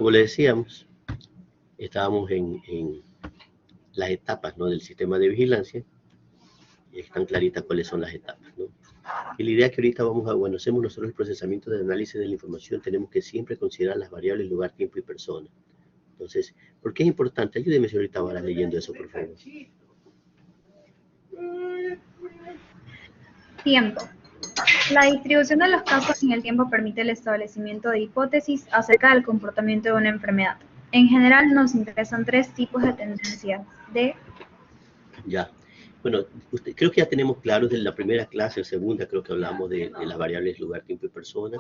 como le decíamos, estábamos en las etapas, ¿no?, del sistema de vigilancia, y están claritas cuáles son las etapas, ¿no? Y la idea que ahorita bueno, hacemos nosotros el procesamiento de análisis de la información, tenemos que siempre considerar las variables lugar, tiempo y persona. Entonces, ¿por qué es importante? Ayúdeme, señorita Vara, leyendo eso, por favor. Tiempo. La distribución de los casos en el tiempo permite el establecimiento de hipótesis acerca del comportamiento de una enfermedad. En general, nos interesan 3 tipos de tendencias de... Ya. Bueno, creo que ya tenemos claro desde la primera clase o segunda, creo que hablamos de las variables lugar, tiempo y persona,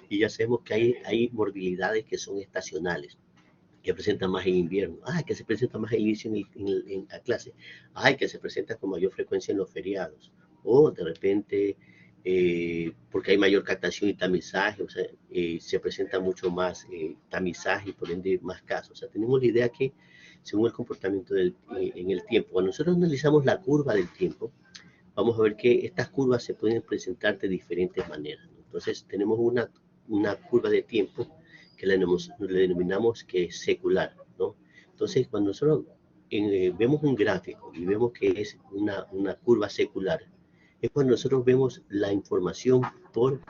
y ya sabemos que hay morbilidades que son estacionales, que presentan más en invierno, que se presenta más al inicio en la clase, que se presenta con mayor frecuencia en los feriados, o de repente, porque hay mayor captación y tamizaje, o sea, se presenta mucho más tamizaje y por ende más casos. O sea, tenemos la idea que según el comportamiento en el tiempo, cuando nosotros analizamos la curva del tiempo, vamos a ver que estas curvas se pueden presentar de diferentes maneras, ¿no? Entonces, tenemos una curva de tiempo que le denominamos que es secular, ¿no? Entonces, cuando nosotros vemos un gráfico y vemos que es una curva secular, es cuando nosotros vemos la información por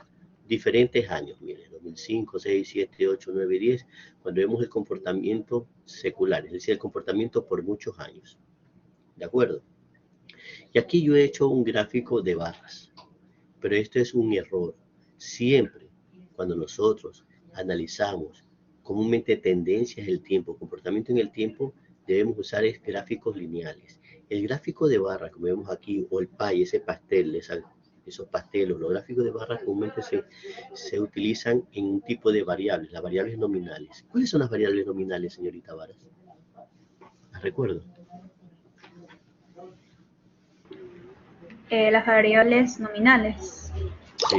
diferentes años, miren, 2005, 6, 7, 8, 9, 10, cuando vemos el comportamiento secular, es decir, el comportamiento por muchos años, ¿de acuerdo? Y aquí yo he hecho un gráfico de barras, pero esto es un error. Siempre cuando nosotros analizamos comúnmente tendencias del tiempo, comportamiento en el tiempo, debemos usar gráficos lineales. El gráfico de barra, como vemos aquí, o el pie, ese pastel, esos pastelos, los gráficos de barra comúnmente se utilizan en un tipo de variables, las variables nominales. ¿Cuáles son las variables nominales, señorita Varas? ¿Las recuerdo? Las variables nominales. Sí.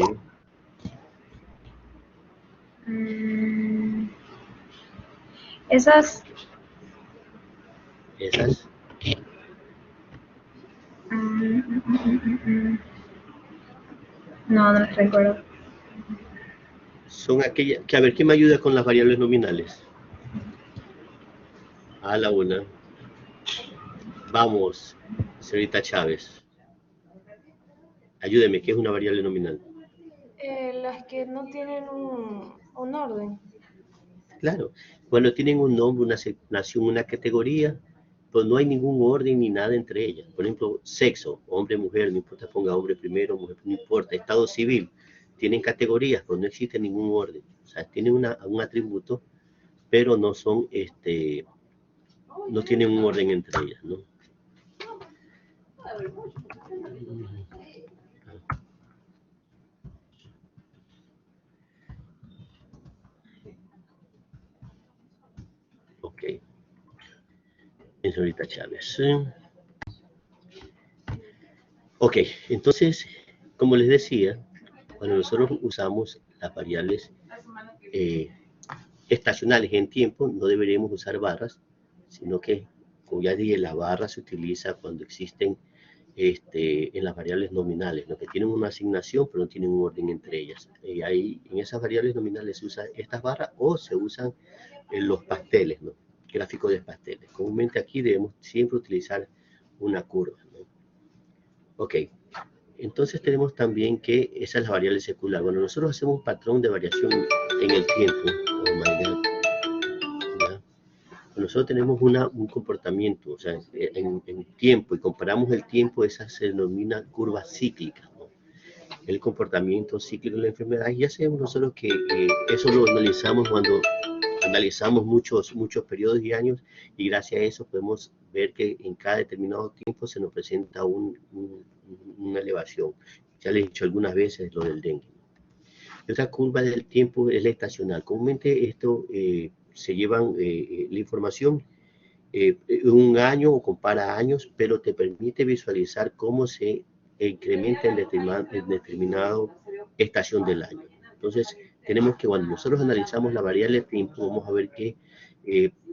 Esas. No las recuerdo. Son aquellas que, a ver, ¿quién me ayuda con las variables nominales? A la una. Vamos, señorita Chávez. Ayúdeme, ¿qué es una variable nominal? Las que no tienen un orden. Claro, cuando tienen un nombre, una asignación, una categoría, pues no hay ningún orden ni nada entre ellas. Por ejemplo, sexo, hombre, mujer, no importa, ponga hombre primero, mujer, no importa. Estado civil, tienen categorías, pues no existe ningún orden. O sea, tienen un atributo, pero no son, no tienen un orden entre ellas, ¿no? Ok. Señorita Chávez. Ok, entonces, como les decía, cuando nosotros usamos las variables estacionales en tiempo, no deberíamos usar barras, sino que, como ya dije, la barra se utiliza cuando existen en las variables nominales, ¿no?, que tienen una asignación, pero no tienen un orden entre ellas. Ahí, en esas variables nominales se usan estas barras o se usan los pasteles, ¿no?, gráficos de pasteles. Comúnmente aquí debemos siempre utilizar una curva, ¿no? Ok, entonces tenemos también que esa es la variable secular. Bueno, nosotros hacemos un patrón de variación en el tiempo. Oh my God. ¿Ya? Nosotros tenemos un comportamiento, o sea, en tiempo, y comparamos el tiempo, esa se denomina curva cíclica, ¿no? El comportamiento cíclico de la enfermedad. Y ya sabemos nosotros que eso lo analizamos cuando analizamos muchos periodos y años, y gracias a eso podemos ver que en cada determinado tiempo se nos presenta una elevación. Ya les he dicho algunas veces lo del dengue. Otra curva del tiempo es la estacional. Comúnmente esto se llevan la información un año o compara años, pero te permite visualizar cómo se incrementa en determinada estación del año. Entonces, tenemos que cuando nosotros analizamos la variable de tiempo, vamos a ver que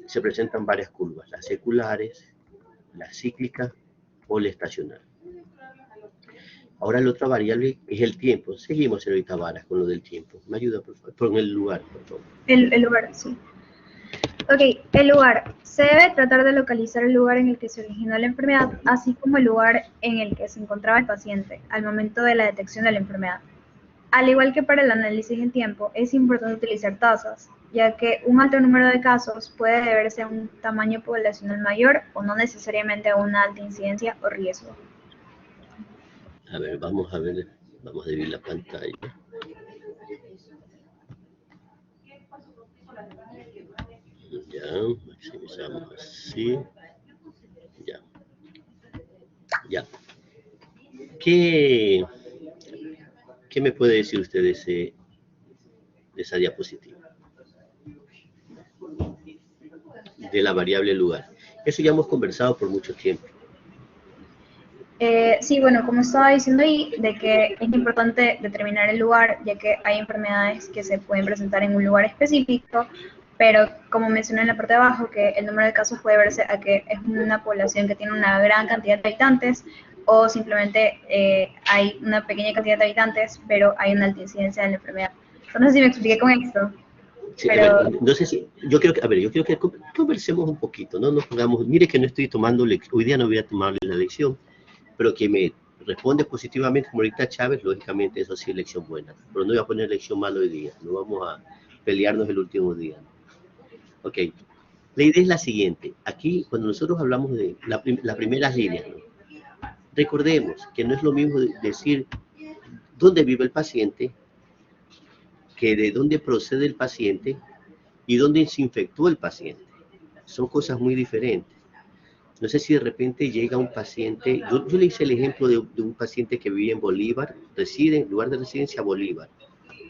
se presentan varias curvas, las seculares, la cíclica o la estacional. Ahora la otra variable es el tiempo. Seguimos, señorita Varas, con lo del tiempo. ¿Me ayuda, por favor? Con el lugar, por favor. El lugar, sí. Ok, el lugar. Se debe tratar de localizar el lugar en el que se originó la enfermedad, así como el lugar en el que se encontraba el paciente al momento de la detección de la enfermedad. Al igual que para el análisis en tiempo, es importante utilizar tasas, ya que un alto número de casos puede deberse a un tamaño poblacional mayor o no necesariamente a una alta incidencia o riesgo. A ver, vamos a dividir la pantalla. Ya, maximizamos así. Ya, ya. ¿Qué me puede decir usted de esa diapositiva? De la variable lugar. Eso ya hemos conversado por mucho tiempo. Sí, bueno, como estaba diciendo ahí, de que es importante determinar el lugar, ya que hay enfermedades que se pueden presentar en un lugar específico, pero como mencioné en la parte de abajo, que el número de casos puede verse a que es una población que tiene una gran cantidad de habitantes o simplemente hay una pequeña cantidad de habitantes, pero hay una alta incidencia de la enfermedad. No sé si me expliqué con esto. Sí, Pero... a ver, no sé si, yo quiero que conversemos un poquito, no nos pongamos, mire que no estoy tomando, hoy día no voy a tomarle la lección, pero que me responde positivamente, como ahorita Chávez, lógicamente eso sí es lección buena, pero no voy a poner lección mala hoy día, no vamos a pelearnos el último día. Ok, la idea es la siguiente, aquí cuando nosotros hablamos de las primeras líneas, ¿no? Recordemos que no es lo mismo decir dónde vive el paciente, que de dónde procede el paciente y dónde se infectó el paciente. Son cosas muy diferentes. No sé si de repente llega un paciente, yo le hice el ejemplo de un paciente que vive en Bolívar, lugar de residencia Bolívar,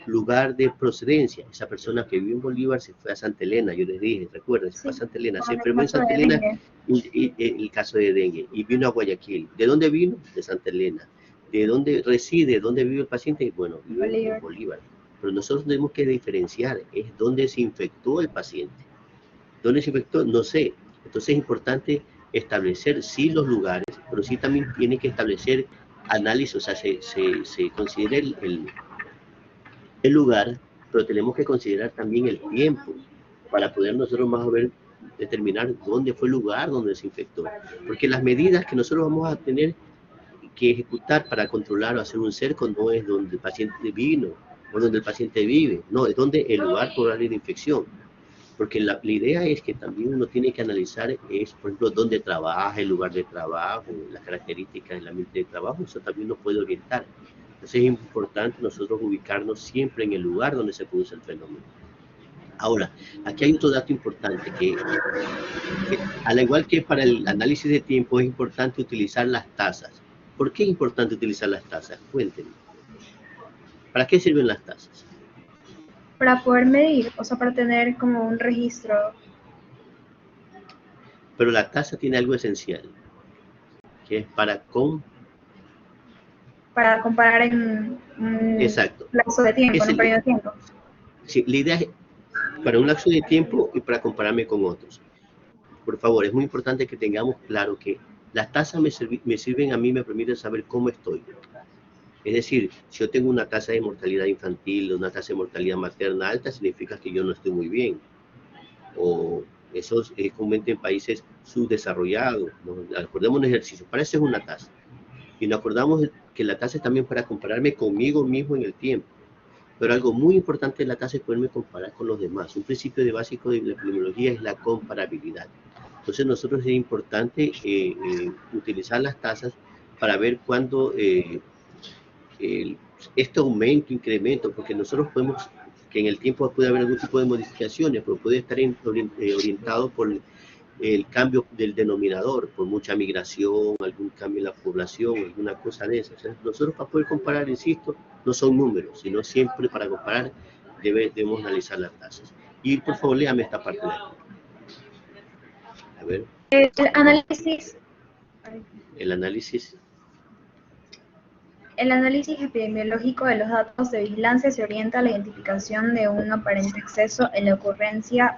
lugar de procedencia, esa persona que vive en Bolívar se fue a Santa Elena, yo les dije, recuerden, se fue a Sí, Santa Elena, se con el enfermó en caso Santa de Elena, dengue. el caso de dengue, y vino a Guayaquil. ¿De dónde vino? De Santa Elena. ¿De dónde reside? ¿Dónde vive el paciente? Bueno, vive en Bolívar. Bolívar. Pero nosotros tenemos que diferenciar, es dónde se infectó el paciente. ¿Dónde se infectó? No sé. Entonces es importante establecer sí los lugares, pero sí también tiene que establecer análisis, o sea, se considera el lugar, pero tenemos que considerar también el tiempo para poder nosotros más o menos determinar dónde fue el lugar donde se infectó. Porque las medidas que nosotros vamos a tener que ejecutar para controlar o hacer un cerco no es donde el paciente vino o donde el paciente vive, no, es donde el lugar probable de infección. Porque la idea es que también uno tiene que analizar, es, por ejemplo, dónde trabaja, el lugar de trabajo, las características del ambiente de trabajo, eso también nos puede orientar. Entonces es importante nosotros ubicarnos siempre en el lugar donde se produce el fenómeno. Ahora, aquí hay otro dato importante, que al igual que para el análisis de tiempo es importante utilizar las tasas. ¿Por qué es importante utilizar las tasas? Cuéntenme. ¿Para qué sirven las tasas? Para poder medir, o sea, para tener como un registro. Pero la tasa tiene algo esencial, que es Para comparar en un exacto. lapso de tiempo, en un periodo de tiempo. Sí, la idea es para un lapso de tiempo y para compararme con otros. Por favor, es muy importante que tengamos claro que las tasas me sirven a mí, me permiten saber cómo estoy. Es decir, si yo tengo una tasa de mortalidad infantil, una tasa de mortalidad materna alta, significa que yo no estoy muy bien. O eso es comúnmente en países subdesarrollados. ¿No? Acordemos un ejercicio, para eso es una tasa. Y nos acordamos que la tasa es también para compararme conmigo mismo en el tiempo. Pero algo muy importante de la tasa es poderme comparar con los demás. Un principio básico de la epidemiología es la comparabilidad. Entonces nosotros es importante utilizar las tasas para ver cuándo este aumento, incremento, porque nosotros podemos, que en el tiempo puede haber algún tipo de modificaciones, pero puede estar orientado por el cambio del denominador, por mucha migración, algún cambio en la población, alguna cosa de esas. O sea, nosotros para poder comparar, insisto, no son números, sino siempre para comparar debemos analizar las tasas. Y por favor, léame esta parte de aquí. A ver. El análisis, El análisis. el análisis epidemiológico de los datos de vigilancia se orienta a la identificación de un aparente exceso en la ocurrencia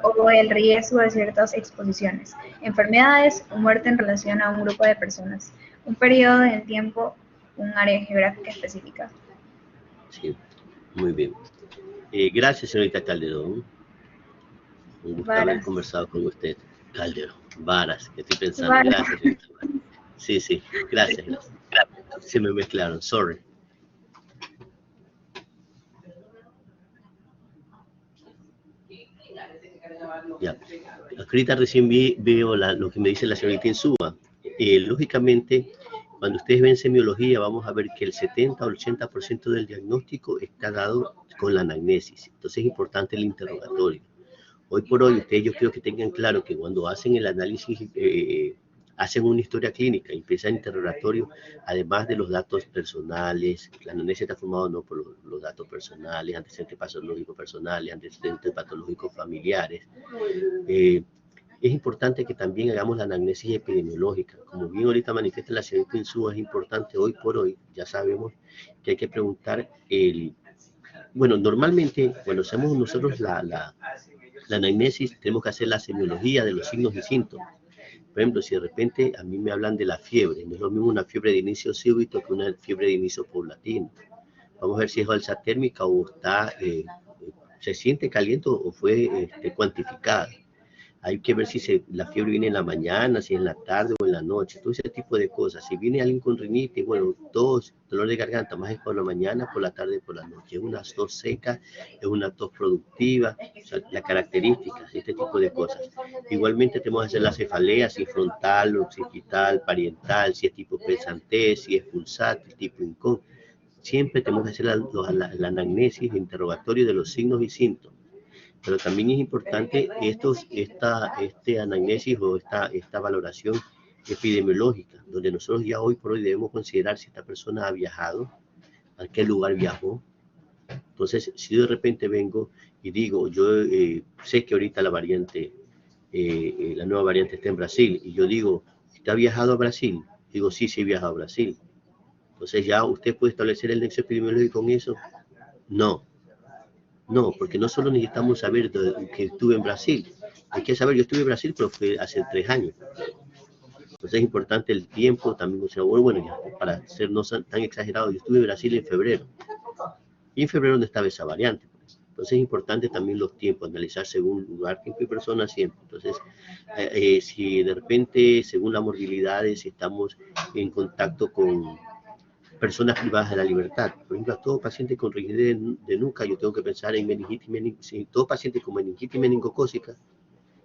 o el riesgo de ciertas exposiciones, enfermedades o muerte en relación a un grupo de personas, un periodo en tiempo, un área geográfica específica. Sí, muy bien. Gracias, señorita Calderón. Un gusto haber Varas. conversado con usted. Calderón, Varas, que estoy pensando. Varas. Gracias, Rita. Sí, sí, gracias. Se me mezclaron, sorry. Ya. Ahorita recién veo lo que me dice la señorita Insúa. Lógicamente, cuando ustedes ven semiología, vamos a ver que el 70 o el 80% del diagnóstico está dado con la anamnesis. Entonces es importante el interrogatorio. Hoy por hoy, ustedes yo creo que tengan claro que cuando hacen el análisis, hacen una historia clínica, empieza el interrogatorio, además de los datos personales, la anamnesis está formada no por los datos personales, antecedentes patológicos personales, antecedentes patológicos familiares. Es importante que también hagamos la anamnesis epidemiológica. Como bien ahorita manifiesta la señorita Insúa, es importante hoy por hoy, ya sabemos que hay que preguntar bueno, normalmente cuando hacemos nosotros la anamnesis tenemos que hacer la semiología de los signos y síntomas. Por ejemplo, si de repente a mí me hablan de la fiebre, no es lo mismo una fiebre de inicio súbito que una fiebre de inicio paulatino. Vamos a ver si es alza térmica o está, se siente caliente o fue cuantificada. Hay que ver si la fiebre viene en la mañana, si en la tarde o en la noche, todo ese tipo de cosas. Si viene alguien con rinitis, bueno, tos, dolor de garganta, más es por la mañana, por la tarde, por la noche. Es una tos seca, es una tos productiva, o sea, las características, este tipo de cosas. Igualmente tenemos que hacer la cefalea, si es frontal, occipital, parietal, si es tipo pesante, si es pulsátil, tipo incón. Siempre tenemos que hacer la anamnesis, el interrogatorio de los signos y síntomas. Pero también es importante este anamnesis o esta valoración epidemiológica, donde nosotros ya hoy por hoy debemos considerar si esta persona ha viajado, a qué lugar viajó. Entonces, si de repente vengo y digo, yo sé que ahorita la nueva variante está en Brasil, y yo digo, ¿usted ha viajado a Brasil? Digo, sí, sí he viajado a Brasil. Entonces, ¿ya usted puede establecer el nexo epidemiológico con eso? No. No, porque no solo necesitamos saber que estuve en Brasil, hay que saber, yo estuve en Brasil, pero fue hace 3 años. Entonces es importante el tiempo también, o sea, bueno, ya, para ser no tan exagerado, yo estuve en Brasil en febrero. Y en febrero no estaba esa variante. Entonces es importante también los tiempos, analizar según lugar, tiempo y persona siempre. Entonces, si de repente, según las morbilidades, estamos en contacto con personas privadas de la libertad. Por ejemplo, a todo paciente con rigidez de nuca, yo tengo que pensar en meningitis, si todo paciente con meningitis meningocócica,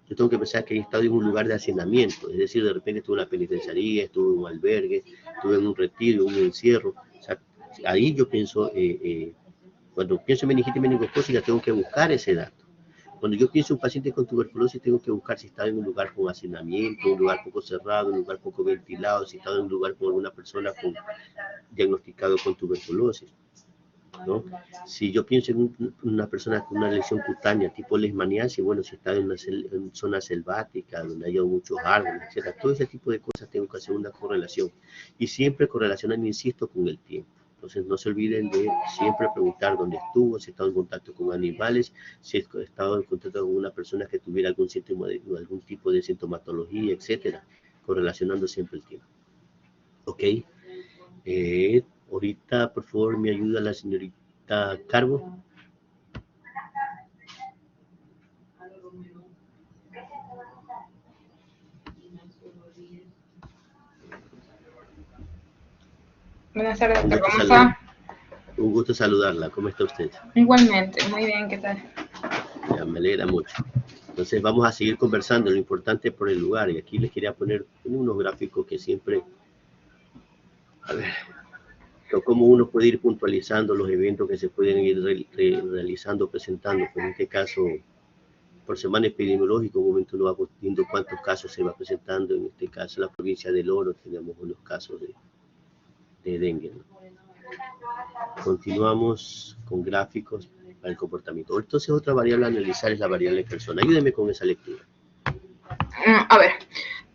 yo tengo que pensar que he estado en un lugar de hacinamiento, es decir, de repente estuve en una penitenciaría, estuve en un albergue, estuve en un retiro, en un encierro. O sea, ahí yo pienso, cuando pienso en meningitis meningocócica, tengo que buscar ese dato. Cuando yo pienso en un paciente con tuberculosis, tengo que buscar si está en un lugar con hacinamiento, un lugar poco cerrado, un lugar poco ventilado, si está en un lugar con alguna persona diagnosticado con tuberculosis, ¿no? Si yo pienso en una persona con una lesión cutánea tipo leishmaniasis, bueno, si está en una zona selvática, donde haya muchos árboles, etc. Todo ese tipo de cosas tengo que hacer una correlación. Y siempre correlacionan, insisto, con el tiempo. Entonces no se olviden de siempre preguntar dónde estuvo, si ha estado en contacto con animales, si ha estado en contacto con una persona que tuviera algún síntoma, algún tipo de sintomatología, etcétera, correlacionando siempre el tiempo. ¿Ok? Ahorita, por favor, me ayuda la señorita Carbo. Buenas tardes, doctor. ¿Cómo está? Un gusto saludarla. ¿Cómo está usted? Igualmente, muy bien, ¿qué tal? Ya, me alegra mucho. Entonces vamos a seguir conversando, lo importante por el lugar. Y aquí les quería poner unos gráficos que siempre, a ver, cómo uno puede ir puntualizando los eventos que se pueden ir realizando, presentando. Pues en este caso, por semana epidemiológica, un momento uno va viendo cuántos casos se va presentando. En este caso, en la provincia del Oro tenemos unos casos de dengue, ¿no? Continuamos con gráficos para el comportamiento. Entonces, otra variable a analizar es la variable persona. Ayúdeme con esa lectura. A ver,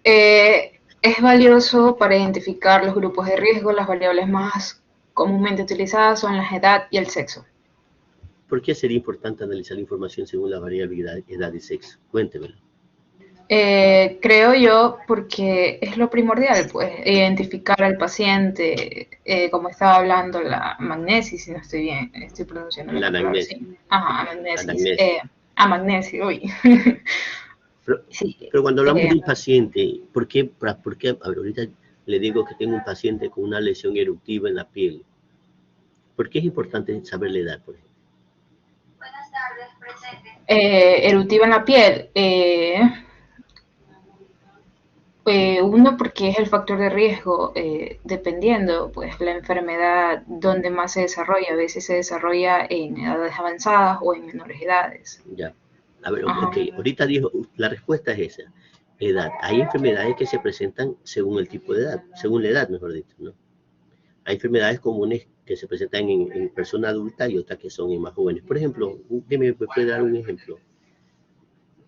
es valioso para identificar los grupos de riesgo. Las variables más comúnmente utilizadas son la edad y el sexo. ¿Por qué sería importante analizar la información según la variabilidad, edad y sexo? Cuéntemelo. Creo yo porque es lo primordial, pues, identificar al paciente, como estaba hablando, la anamnesis, si no estoy bien, estoy pronunciando La la palabra anamnesis. así. Ajá, anamnesis. Anamnesis. Ah, magnesio, uy. Pero, Sí. pero cuando hablamos de un paciente, ¿por qué? A ver, ahorita le digo que tengo un paciente con una lesión eruptiva en la piel. ¿Por qué es importante saber la edad, por ejemplo? Eruptiva en la piel. Uno, porque es el factor de riesgo, dependiendo, pues, la enfermedad donde más se desarrolla. A veces se desarrolla en edades avanzadas o en menores edades. Ya. A ver, Ajá. ok, ahorita dijo, la respuesta es esa. Edad. Hay enfermedades que se presentan según el tipo de edad, según la edad, mejor dicho, ¿no? Hay enfermedades comunes que se presentan en personas adultas y otras que son en más jóvenes. Por ejemplo, ¿me puede dar un ejemplo?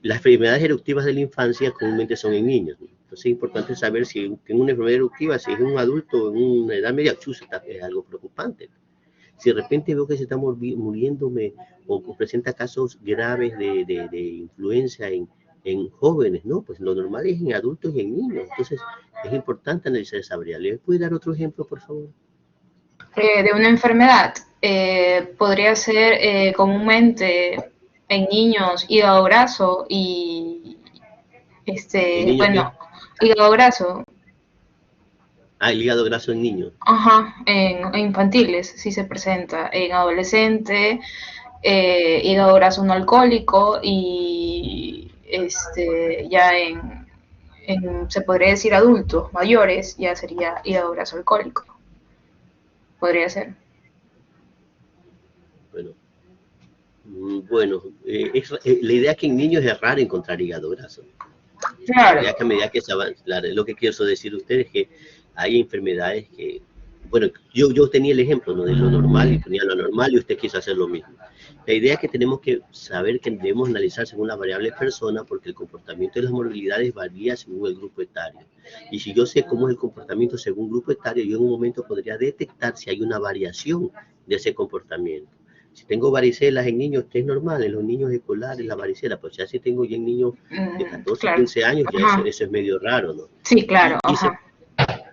Las enfermedades eruptivas de la infancia comúnmente son en niños, ¿no? Entonces es importante saber si tengo una enfermedad eruptiva, si es un adulto en una edad media, es algo preocupante. Si de repente veo que se está muriéndome o presenta casos graves de influenza en jóvenes, ¿no? Pues lo normal es en adultos y en niños. Entonces es importante analizar esa variable. ¿Me puede dar otro ejemplo, por favor? De una enfermedad, podría ser comúnmente en niños hígado graso y, ¿En niños qué? bueno, hígado graso, Ah, el hígado graso en niños. ajá, en infantiles sí se presenta, en adolescente, hígado graso no alcohólico y ya se podría decir adultos mayores, ya sería hígado graso alcohólico, podría ser. Bueno, bueno, la idea es que en niños es raro encontrar hígado graso. La idea Claro. es que a medida que se avanza, lo que quiero decir a ustedes es que hay enfermedades que, bueno, yo tenía el ejemplo, ¿no? De lo normal y ponía lo normal y usted quiso hacer lo mismo. La idea es que tenemos que saber que debemos analizar según las variables persona porque el comportamiento de las morbilidades varía según el grupo etario. Y si yo sé cómo es el comportamiento según grupo etario, yo en un momento podría detectar si hay una variación de ese comportamiento. Si tengo varicelas en niños, que es normal, en los niños escolares la varicela, pues ya si tengo ya en niños de 14, Claro. 15 años, ya Ajá. eso es medio raro, ¿no? Sí, claro, Y, ajá.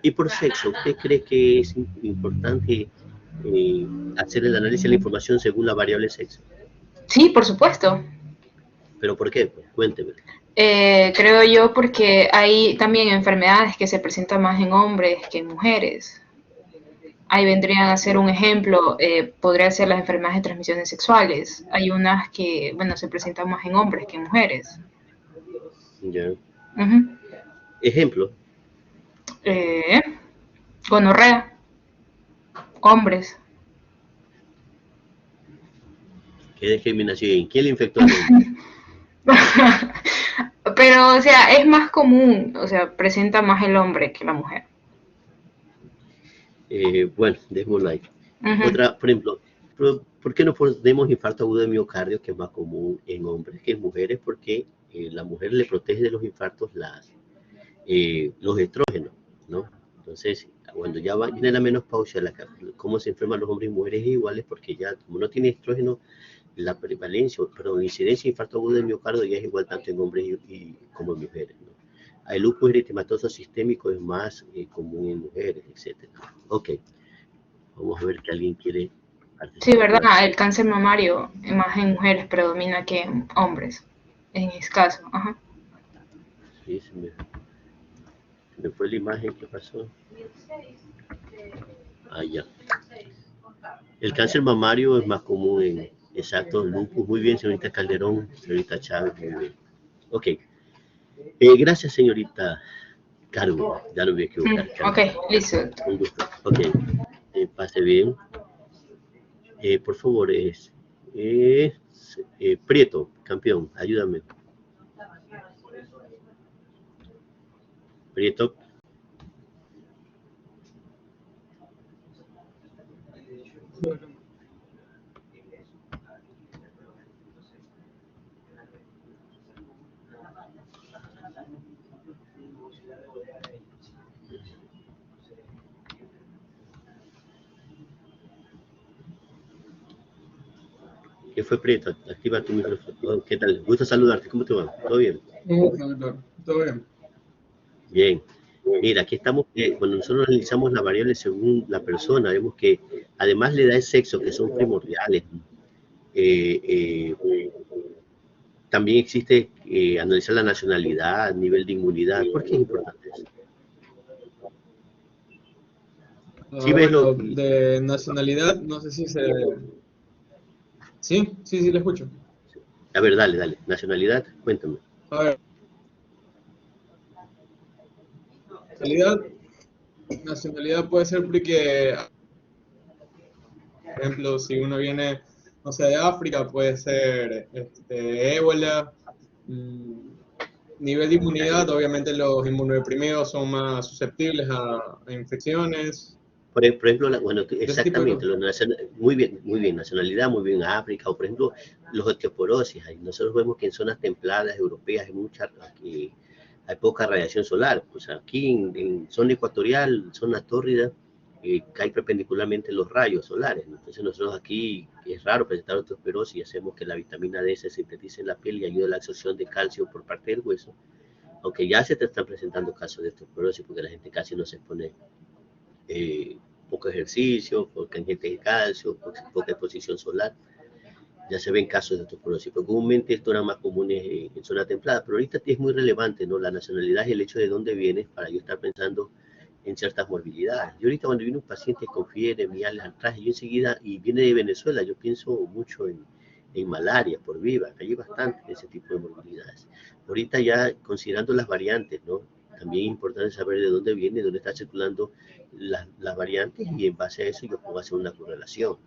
y por sexo, ¿usted cree que es importante hacer el análisis de la información según la variable sexo? Sí, por supuesto. ¿Pero por qué? Pues cuénteme. Creo yo porque hay también enfermedades que se presentan más en hombres que en mujeres. Ahí vendrían a ser un ejemplo, podría ser las enfermedades de transmisiones sexuales. Hay unas que, bueno, se presentan más en hombres que en mujeres. Ya. Ujú. Ejemplo. Eh, Gonorrea, hombres. ¿Qué discriminación? ¿Quién le infectó al hombre? Pero, o sea, es más común, o sea, presenta más el hombre que la mujer. Bueno, dejémoslo ahí. Ujú. Otra, por ejemplo, ¿por qué no ponemos infarto agudo de miocardio, que es más común en hombres que en mujeres? Porque la mujer le protege de los infartos los estrógenos, ¿no? Entonces, cuando ya viene la menopausia, cómo se enferman los hombres y mujeres es iguales, porque ya como no tiene estrógeno, la prevalencia, perdón, la incidencia de infarto agudo de miocardio ya es igual tanto en hombres como en mujeres, ¿no? El lupus eritematoso sistémico es más común en mujeres, etc. Ok, vamos a ver que alguien quiere Sí, participar verdad, más. el cáncer mamario más en mujeres predomina que en hombres, en escaso. Ajá. Sí, se me fue la imagen, ¿qué pasó? Ah, ya. El cáncer mamario es más común en, exacto, lupus. Muy bien, señorita Calderón, señorita Chávez, muy bien. Ok, gracias, señorita Carmen. Ya no me voy a equivocar, Ok, Carmen. listo. Un gusto. Ok, pase bien. Por favor, Prieto, campeón, ayúdame. Prieto. ¿Qué fue, Prieto? Activa tu micrófono. Oh, ¿qué tal? Gusto saludarte. ¿Cómo te va? ¿Todo bien? Todo bien. Bien. Mira, aquí estamos, cuando nosotros analizamos la variable según la persona, vemos que además le da el sexo, que son primordiales, eh, eh, También existe analizar la nacionalidad, nivel de inmunidad. ¿Por qué es importante eso? Sí, ves Bueno, de nacionalidad, no sé si se... Sí, le escucho. A ver, dale. Nacionalidad, cuéntame. A ver, nacionalidad puede ser porque, por ejemplo, si uno viene, no sé, de África, puede ser ébola. Nivel de inmunidad, obviamente los inmunodeprimidos son más susceptibles a infecciones, Por ejemplo, bueno, de ese tipo de exactamente, cosas. muy bien, nacionalidad, muy bien África, o por ejemplo, los osteoporosis. Nosotros vemos que en zonas templadas europeas hay poca radiación solar. O sea, aquí en zona ecuatorial, zona tórrida, cae perpendicularmente los rayos solares, ¿no? Entonces nosotros aquí es raro presentar osteoporosis y hacemos que la vitamina D se sintetice en la piel y ayuda a la absorción de calcio por parte del hueso. Aunque ya se te están presentando casos de osteoporosis porque la gente casi no se pone poco ejercicio, poca ingesta de calcio, poca exposición solar. Ya se ven casos de osteoporosis, pero comúnmente esto era más común en zona templada, pero ahorita es muy relevante, ¿no? La nacionalidad y el hecho de dónde vienes para yo estar pensando en ciertas morbilidades. Yo ahorita cuando viene un paciente con fiebre, miales al traje, yo enseguida, y viene de Venezuela, yo pienso mucho en malaria por viva, hay bastante de ese tipo de morbilidades. Ahorita ya considerando las variantes, ¿no? También es importante saber de dónde viene, dónde está circulando las variantes y en base a eso yo puedo hacer una correlación.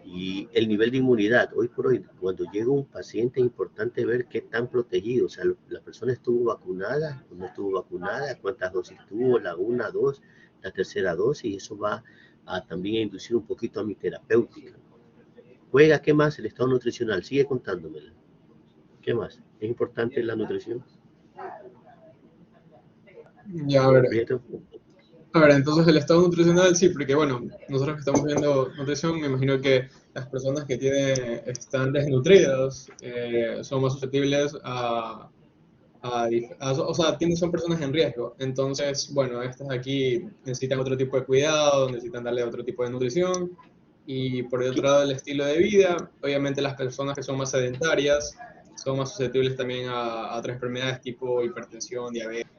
Y el nivel de inmunidad, hoy por hoy, cuando llega un paciente es importante ver qué tan protegido, o sea, la persona estuvo vacunada, no estuvo vacunada, cuántas dosis tuvo, la una, dos, la tercera dosis, y eso va a también inducir un poquito a mi terapéutica. Juega, ¿qué más? El estado nutricional, sigue contándomela. ¿Qué más? ¿Es importante la nutrición? Ya, Prieto. a ver, entonces el estado nutricional sí, porque bueno, nosotros que estamos viendo nutrición, me imagino que las personas que están desnutridas son más susceptibles o sea, son personas en riesgo. Entonces, bueno, estas aquí necesitan otro tipo de cuidado, necesitan darle otro tipo de nutrición. Y por el otro lado, el estilo de vida, obviamente las personas que son más sedentarias son más susceptibles también a otras enfermedades tipo hipertensión, diabetes.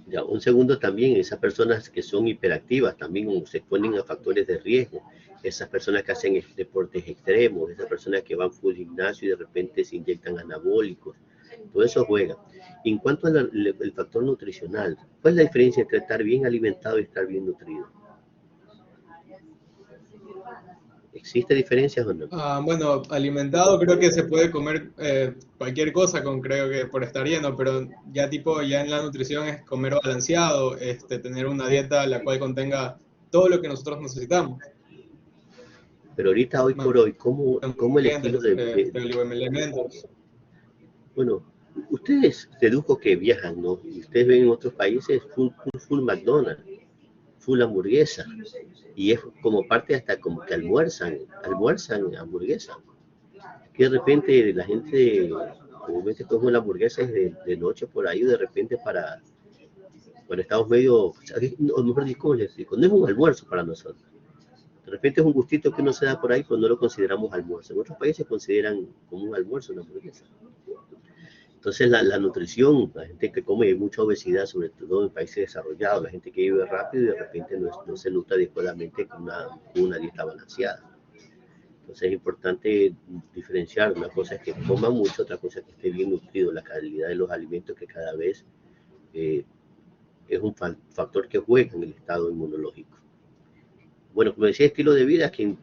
Ya, un segundo también, esas personas que son hiperactivas también se exponen a factores de riesgo. Esas personas que hacen deportes extremos, esas personas que van full gimnasio y de repente se inyectan anabólicos. Todo eso juega. En cuanto al factor nutricional, ¿cuál es la diferencia entre estar bien alimentado y estar bien nutrido? ¿Existe diferencias o no? Bueno, alimentado creo que se puede comer cualquier cosa creo que por estar lleno, pero ya en la nutrición es comer balanceado, tener una dieta la cual contenga todo lo que nosotros necesitamos. Pero ahorita, hoy por hoy, ¿cómo el estilo Oligoelementos. Bueno, ustedes deduzco que viajan, ¿no? Y ustedes ven en otros países full McDonald's, full hamburguesa. Y es como parte hasta como que almuerzan hamburguesa. Que de repente la gente comúnmente come la hamburguesa de noche por ahí, de repente cuando estamos medio, no, mejor dicho, ¿cómo les digo? No es un almuerzo para nosotros. De repente es un gustito que uno se da por ahí, pero no lo consideramos almuerzo. En otros países consideran como un almuerzo una hamburguesa. Entonces la nutrición, la gente que come mucha obesidad, sobre todo en países desarrollados, la gente que vive rápido y de repente no se nutre adecuadamente con una dieta balanceada. Entonces es importante diferenciar, una cosa es que coma mucho, otra cosa es que esté bien nutrido, la calidad de los alimentos que cada vez es un factor que juega en el estado inmunológico. Bueno, como decía, estilo de vida, quien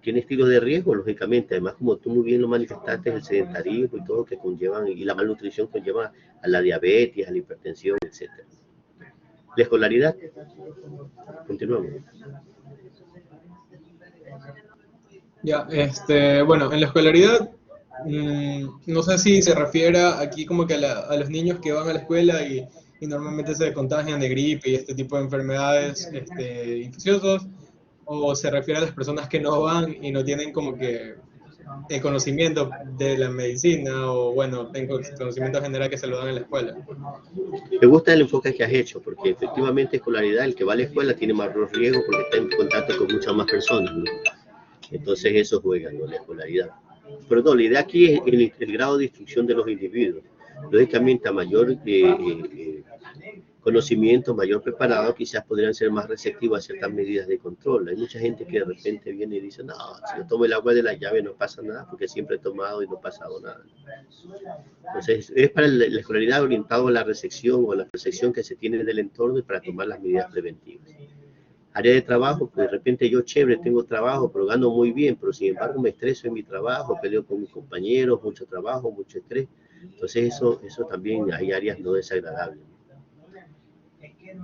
tiene estilos de riesgo, lógicamente, además como tú muy bien lo manifestaste, el sedentarismo y todo que conllevan, y la malnutrición conlleva a la diabetes, a la hipertensión, etc. La escolaridad, continuamos. Ya, bueno, en la escolaridad, no sé si se refiere aquí como que a los niños que van a la escuela y normalmente se contagian de gripe y este tipo de enfermedades infecciosas, o se refiere a las personas que no van y no tienen como que el conocimiento de la medicina o bueno, tengo conocimiento general que se lo dan en la escuela. Me gusta el enfoque que has hecho, porque efectivamente escolaridad, el que va a la escuela tiene más riesgo porque está en contacto con muchas más personas, ¿no? Entonces eso juega, ¿no? La escolaridad. Pero no, la idea aquí es el grado de instrucción de los individuos. Lógicamente, a mayor conocimiento, mayor preparado, quizás podrían ser más receptivos a ciertas medidas de control. Hay mucha gente que de repente viene y dice, no, si yo tomo el agua de la llave no pasa nada, porque siempre he tomado y no ha pasado nada. Entonces, es para la escolaridad orientado a la recepción o a la percepción que se tiene del entorno y para tomar las medidas preventivas. Área de trabajo, pues de repente yo chévere, tengo trabajo, pero gano muy bien, pero sin embargo me estreso en mi trabajo, peleo con mis compañeros, mucho trabajo, mucho estrés. Entonces eso también hay áreas no desagradables.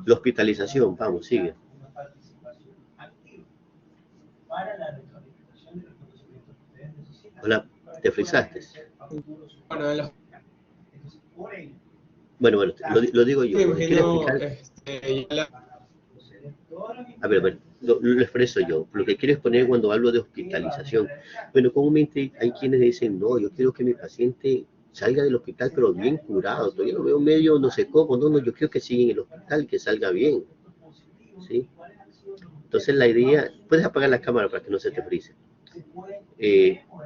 La hospitalización, vamos, sigue. Hola, ¿te frisaste? Bueno, lo digo yo. Me Lo que quiero imagino, explicar... A ver, lo expreso yo. Lo que quiero exponer cuando hablo de hospitalización. Bueno, comúnmente hay quienes dicen, no, yo quiero que mi paciente salga del hospital, pero bien curado. Todavía lo veo medio, no sé cómo, no, yo quiero que siga en el hospital, que salga bien. ¿Sí? Entonces la idea, puedes apagar la cámara para que no se te frise.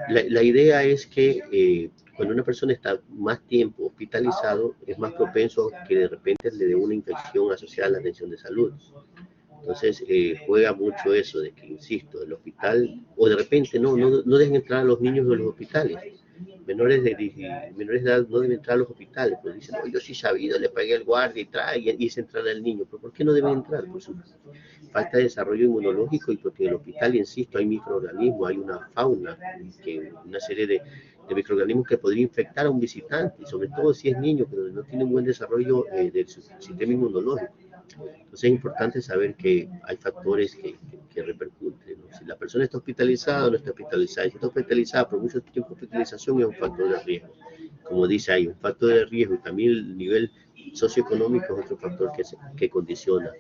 La idea es que cuando una persona está más tiempo hospitalizado, es más propenso que de repente le dé una infección asociada a la atención de salud. Entonces juega mucho eso de que, insisto, el hospital, o de repente no dejen entrar a los niños de los hospitales. Menores de edad no deben entrar a los hospitales, pues dicen, no, yo sí sabido, le pagué al guardia y trae y hice entrar al niño. ¿Pero por qué no deben entrar? Por su falta de desarrollo inmunológico y porque en el hospital, insisto, hay microorganismos, hay una fauna, una serie de microorganismos que podrían infectar a un visitante, y sobre todo si es niño, que no tiene un buen desarrollo del sistema inmunológico. Entonces es importante saber que hay factores que repercuten, ¿no? Si la persona está hospitalizada o no está hospitalizada. Si está hospitalizada por mucho tiempo, hospitalización es un factor de riesgo. Como dice ahí, un factor de riesgo y también el nivel socioeconómico es otro factor que condiciona.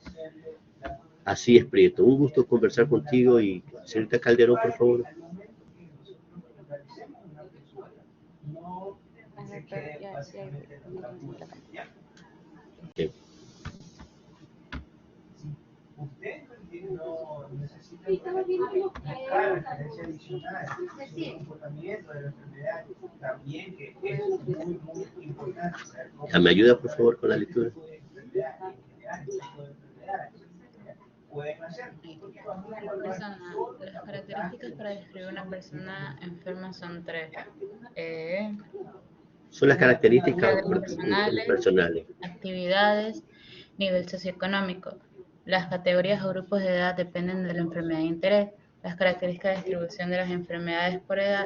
Así es, Prieto. Un gusto conversar contigo y señorita Calderón, por favor. Okay. Usted no necesita buscar referencia adicional, el comportamiento de la enfermedad también, que es muy importante. ¿Me ayuda, por favor, con la lectura? Las características para describir una persona enferma son tres. Son las características personales, actividades, nivel socioeconómico. Las categorías o grupos de edad dependen de la enfermedad de interés. Las características de distribución de las enfermedades por edad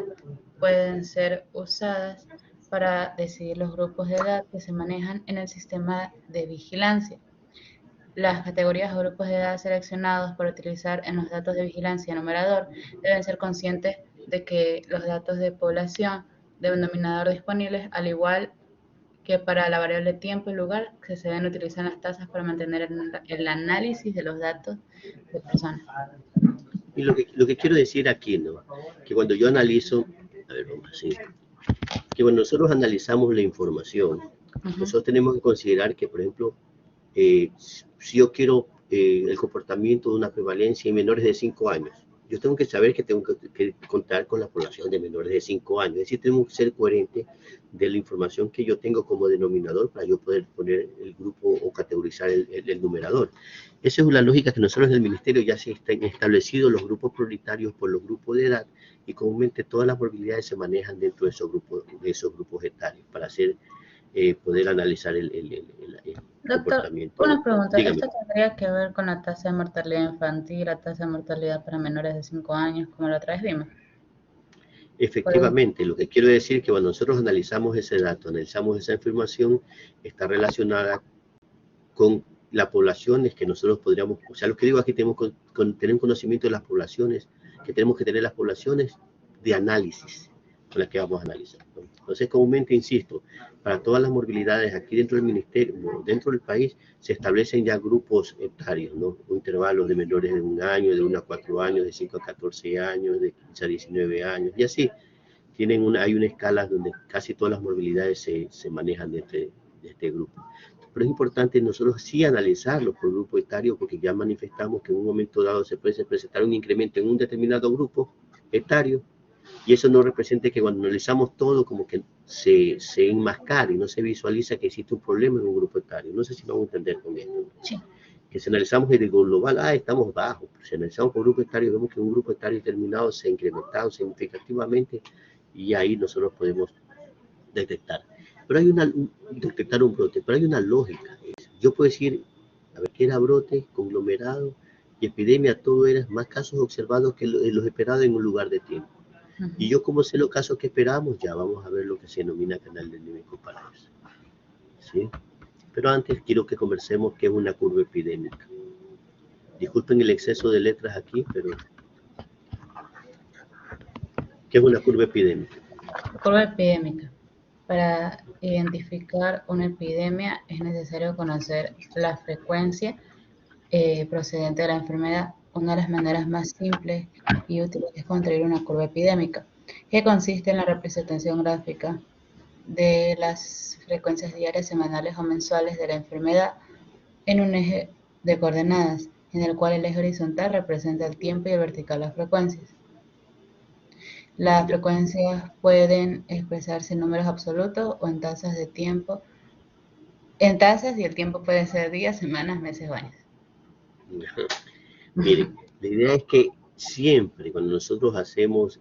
pueden ser usadas para decidir los grupos de edad que se manejan en el sistema de vigilancia. Las categorías o grupos de edad seleccionados para utilizar en los datos de vigilancia numerador deben ser conscientes de que los datos de población de un denominador disponibles, al igual que para la variable tiempo y lugar, que se deben utilizar las tasas para mantener el análisis de los datos de personas. Y lo que quiero decir aquí, ¿no? Que cuando yo analizo, a ver, vamos así, que cuando nosotros analizamos la información, nosotros tenemos que considerar que, por ejemplo, si yo quiero el comportamiento de una prevalencia en menores de 5 años, yo tengo que saber que tengo que contar con la población de menores de 5 años. Es decir, tengo que ser coherente de la información que yo tengo como denominador para yo poder poner el grupo o categorizar el numerador. Esa es una lógica que nosotros en el Ministerio ya se están establecidos los grupos prioritarios por los grupos de edad y comúnmente todas las morbilidades se manejan dentro de esos grupos etarios para hacer poder analizar el Doctor, comportamiento. una pregunta. Dígame. ¿Esto tendría que ver con la tasa de mortalidad infantil, la tasa de mortalidad para menores de 5 años, como la otra vez vimos? Efectivamente, lo que quiero decir es que cuando nosotros analizamos ese dato, analizamos esa información, está relacionada con las poblaciones que nosotros podríamos, o sea, lo que digo aquí, tenemos que tener un conocimiento de las poblaciones, que tenemos que tener las poblaciones de análisis con las que vamos a analizar, ¿no? Entonces, comúnmente, insisto, para todas las morbilidades aquí dentro del Ministerio, dentro del país, se establecen ya grupos etarios, ¿no? Intervalos de menores de 1 año, de 1 a 4 años, de 5 a 14 años, de 15 a 19 años, y así. Hay una escala donde casi todas las morbilidades se manejan de este grupo. Pero es importante nosotros sí analizarlo por grupo etario, porque ya manifestamos que en un momento dado se puede presentar un incremento en un determinado grupo etario, Y eso no representa que cuando analizamos todo como que se enmascara y no se visualiza que existe un problema en un grupo etario. No sé si vamos a entender con esto. Sí. Que si analizamos el global, estamos bajos. Pero si analizamos por grupo etario, vemos que un grupo etario determinado se ha incrementado significativamente y ahí nosotros podemos detectar. Pero hay detectar un brote, pero hay una lógica. Yo puedo decir, a ver, ¿qué era brote, conglomerado y epidemia? Todo era más casos observados que los esperados en un lugar de tiempo. Y yo, como sé los casos que esperamos, ya vamos a ver lo que se denomina canal dinámico para eso. ¿Sí? Pero antes quiero que conversemos qué es una curva epidémica. Disculpen el exceso de letras aquí, pero ¿qué es una curva epidémica? Curva epidémica. Para identificar una epidemia es necesario conocer la frecuencia procedente de la enfermedad. Una de las maneras más simples y útiles es construir una curva epidémica, que consiste en la representación gráfica de las frecuencias diarias, semanales o mensuales de la enfermedad en un eje de coordenadas, en el cual el eje horizontal representa el tiempo y el vertical las frecuencias. Las frecuencias pueden expresarse en números absolutos o en tasas de tiempo. En tasas, y el tiempo puede ser días, semanas, meses o años. Miren, la idea es que siempre cuando nosotros hacemos,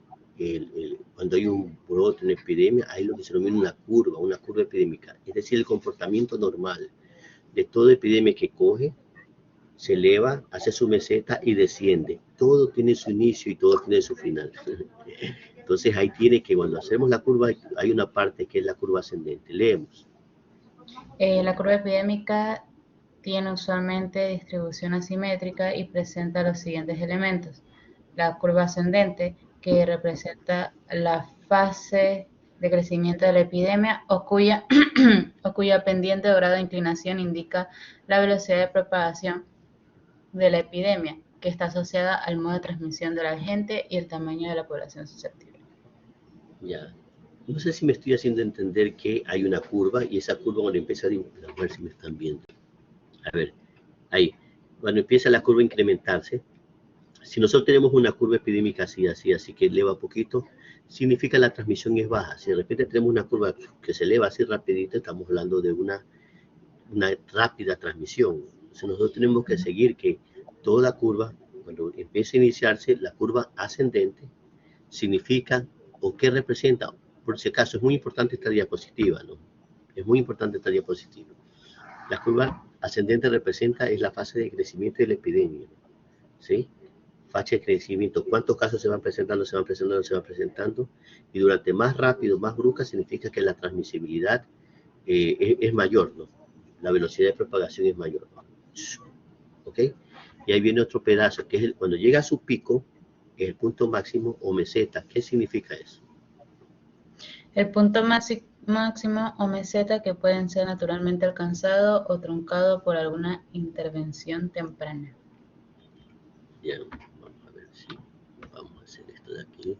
cuando hay un brote, una epidemia, hay lo que se denomina una curva epidémica. Es decir, el comportamiento normal de toda epidemia que coge, se eleva, hace su meseta y desciende. Todo tiene su inicio y todo tiene su final. Entonces ahí tiene que, cuando hacemos la curva, hay una parte que es la curva ascendente. Leemos. La curva epidémica tiene usualmente distribución asimétrica y presenta los siguientes elementos. La curva ascendente, que representa la fase de crecimiento de la epidemia o cuya pendiente o grado de inclinación indica la velocidad de propagación de la epidemia, que está asociada al modo de transmisión del agente y el tamaño de la población susceptible. Ya. No sé si me estoy haciendo entender que hay una curva y esa curva cuando empieza a ver si me están viendo. A ver, ahí. Cuando empieza la curva a incrementarse, si nosotros tenemos una curva epidémica así que eleva poquito, significa la transmisión es baja. Si de repente tenemos una curva que se eleva así rapidito, estamos hablando de una rápida transmisión. Entonces nosotros tenemos que seguir que toda curva, cuando empiece a iniciarse, la curva ascendente significa o qué representa. Por si acaso, es muy importante esta diapositiva, ¿no? Es muy importante esta diapositiva. La curva ascendente representa es la fase de crecimiento de la epidemia, ¿sí? Fase de crecimiento, cuántos casos se van presentando, y durante más rápido, más brusca, significa que la transmisibilidad es mayor, ¿no? La velocidad de propagación es mayor, ¿no? ¿Ok? Y ahí viene otro pedazo, que es cuando llega a su pico, es el punto máximo o meseta. ¿Qué significa eso? El punto máximo o meseta que pueden ser naturalmente alcanzado o truncado por alguna intervención temprana. Bien, vamos a ver si vamos a hacer esto de aquí.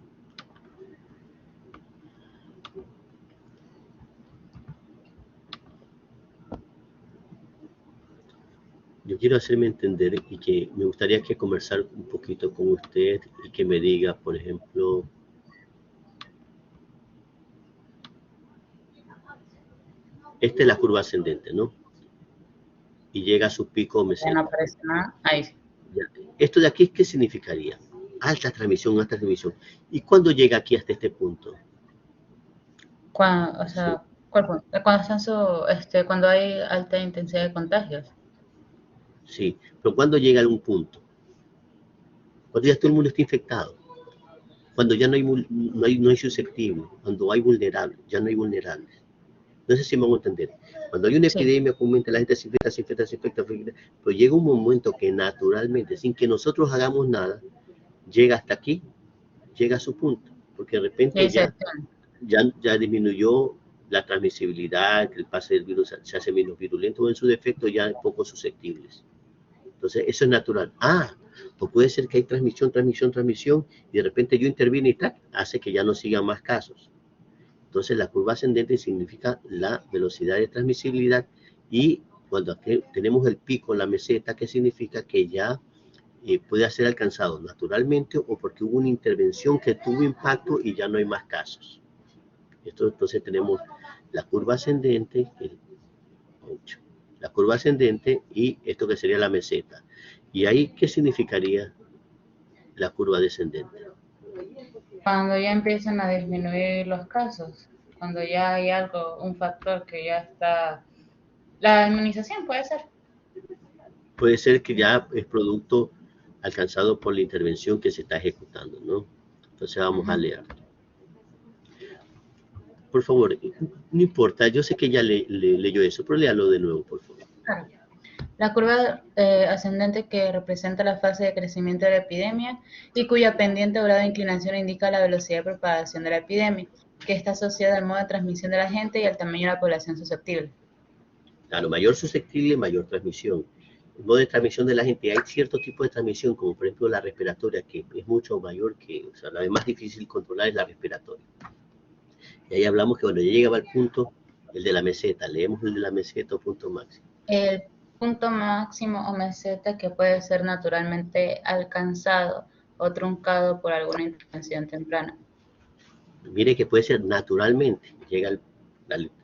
Yo quiero hacerme entender y que me gustaría que conversar un poquito con usted y que me diga, por ejemplo, esta es la curva ascendente, ¿no? Y llega a su pico o meseta. Ya no aparece nada. Ahí sí. Esto de aquí, ¿qué significaría? Alta transmisión. ¿Y cuándo llega aquí hasta este punto? O sea, ¿cuál punto? Cuando hay alta intensidad de contagios. Sí, pero ¿cuándo llega a algún punto? Cuando ya todo el mundo está infectado. Cuando ya no hay susceptible. Cuando hay vulnerables. Ya no hay vulnerables. No sé si me van a entender. Cuando hay una epidemia, comúnmente la gente se infecta, pero llega un momento que naturalmente, sin que nosotros hagamos nada, llega hasta aquí, llega a su punto, porque de repente ya disminuyó la transmisibilidad, que el pase del virus se hace menos virulento, o en su defecto ya es poco susceptibles. Entonces, eso es natural. Pues puede ser que hay transmisión, y de repente yo intervino y hace que ya no sigan más casos. Entonces, la curva ascendente significa la velocidad de transmisibilidad y cuando tenemos el pico en la meseta, que significa que ya puede ser alcanzado naturalmente o porque hubo una intervención que tuvo impacto y ya no hay más casos. Entonces tenemos la curva ascendente, la curva ascendente y esto que sería la meseta. ¿Y ahí qué significaría la curva descendente? Cuando ya empiezan a disminuir los casos, cuando ya hay algo, un factor que ya está, la inmunización puede ser. Puede ser que ya es producto alcanzado por la intervención que se está ejecutando, ¿no? Entonces vamos a leer. Por favor, no importa, yo sé que ya leyó eso, pero léalo de nuevo, por favor. La curva ascendente que representa la fase de crecimiento de la epidemia y cuya pendiente o grado de inclinación indica la velocidad de propagación de la epidemia, que está asociada al modo de transmisión de la gente y al tamaño de la población susceptible. Claro, mayor susceptible, mayor transmisión. El modo de transmisión de la gente, hay cierto tipo de transmisión, como por ejemplo la respiratoria, que es mucho mayor que, o sea, la más difícil controlar es la respiratoria. Y ahí hablamos que, bueno, ya llegaba al punto, el de la meseta, leemos el de la meseta o punto máximo. El punto máximo o meseta que puede ser naturalmente alcanzado o truncado por alguna intervención temprana. Mire que puede ser naturalmente,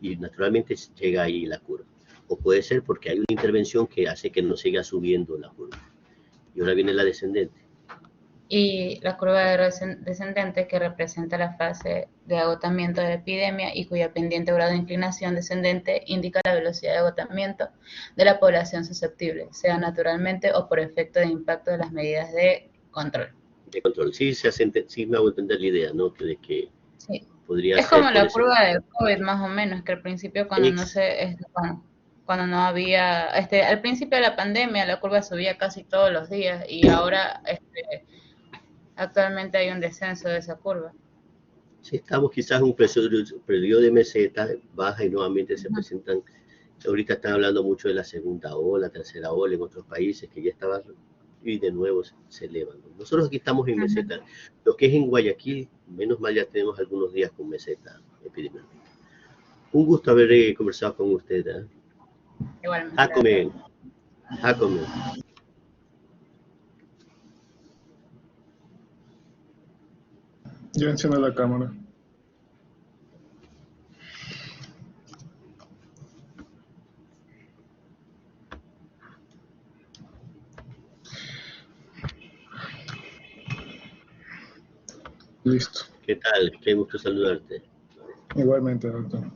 y naturalmente llega ahí la curva. O puede ser porque hay una intervención que hace que no siga subiendo la curva. Y ahora viene la descendente. Y la curva descendente que representa la fase de agotamiento de la epidemia y cuya pendiente grado de inclinación descendente indica la velocidad de agotamiento de la población susceptible, sea naturalmente o por efecto de impacto de las medidas de control. De control. Sí, sí me hago entender la idea, ¿no? De que sí. Podría es ser como la ese... curva de COVID más o menos, que al principio cuando no se... cuando no había... al principio de la pandemia la curva subía casi todos los días y ahora... actualmente hay un descenso de esa curva. Sí, estamos quizás en un periodo de meseta baja y nuevamente se presentan, ahorita están hablando mucho de la segunda ola, tercera ola en otros países que ya estaban y de nuevo se elevan. Nosotros aquí estamos en meseta, lo que es en Guayaquil, menos mal ya tenemos algunos días con meseta epidemiológica. Un gusto haber conversado con usted. ¿eh? Igualmente. Jacome. Yo enciendo la cámara. Listo. ¿Qué tal? Qué gusto saludarte. Igualmente, doctor.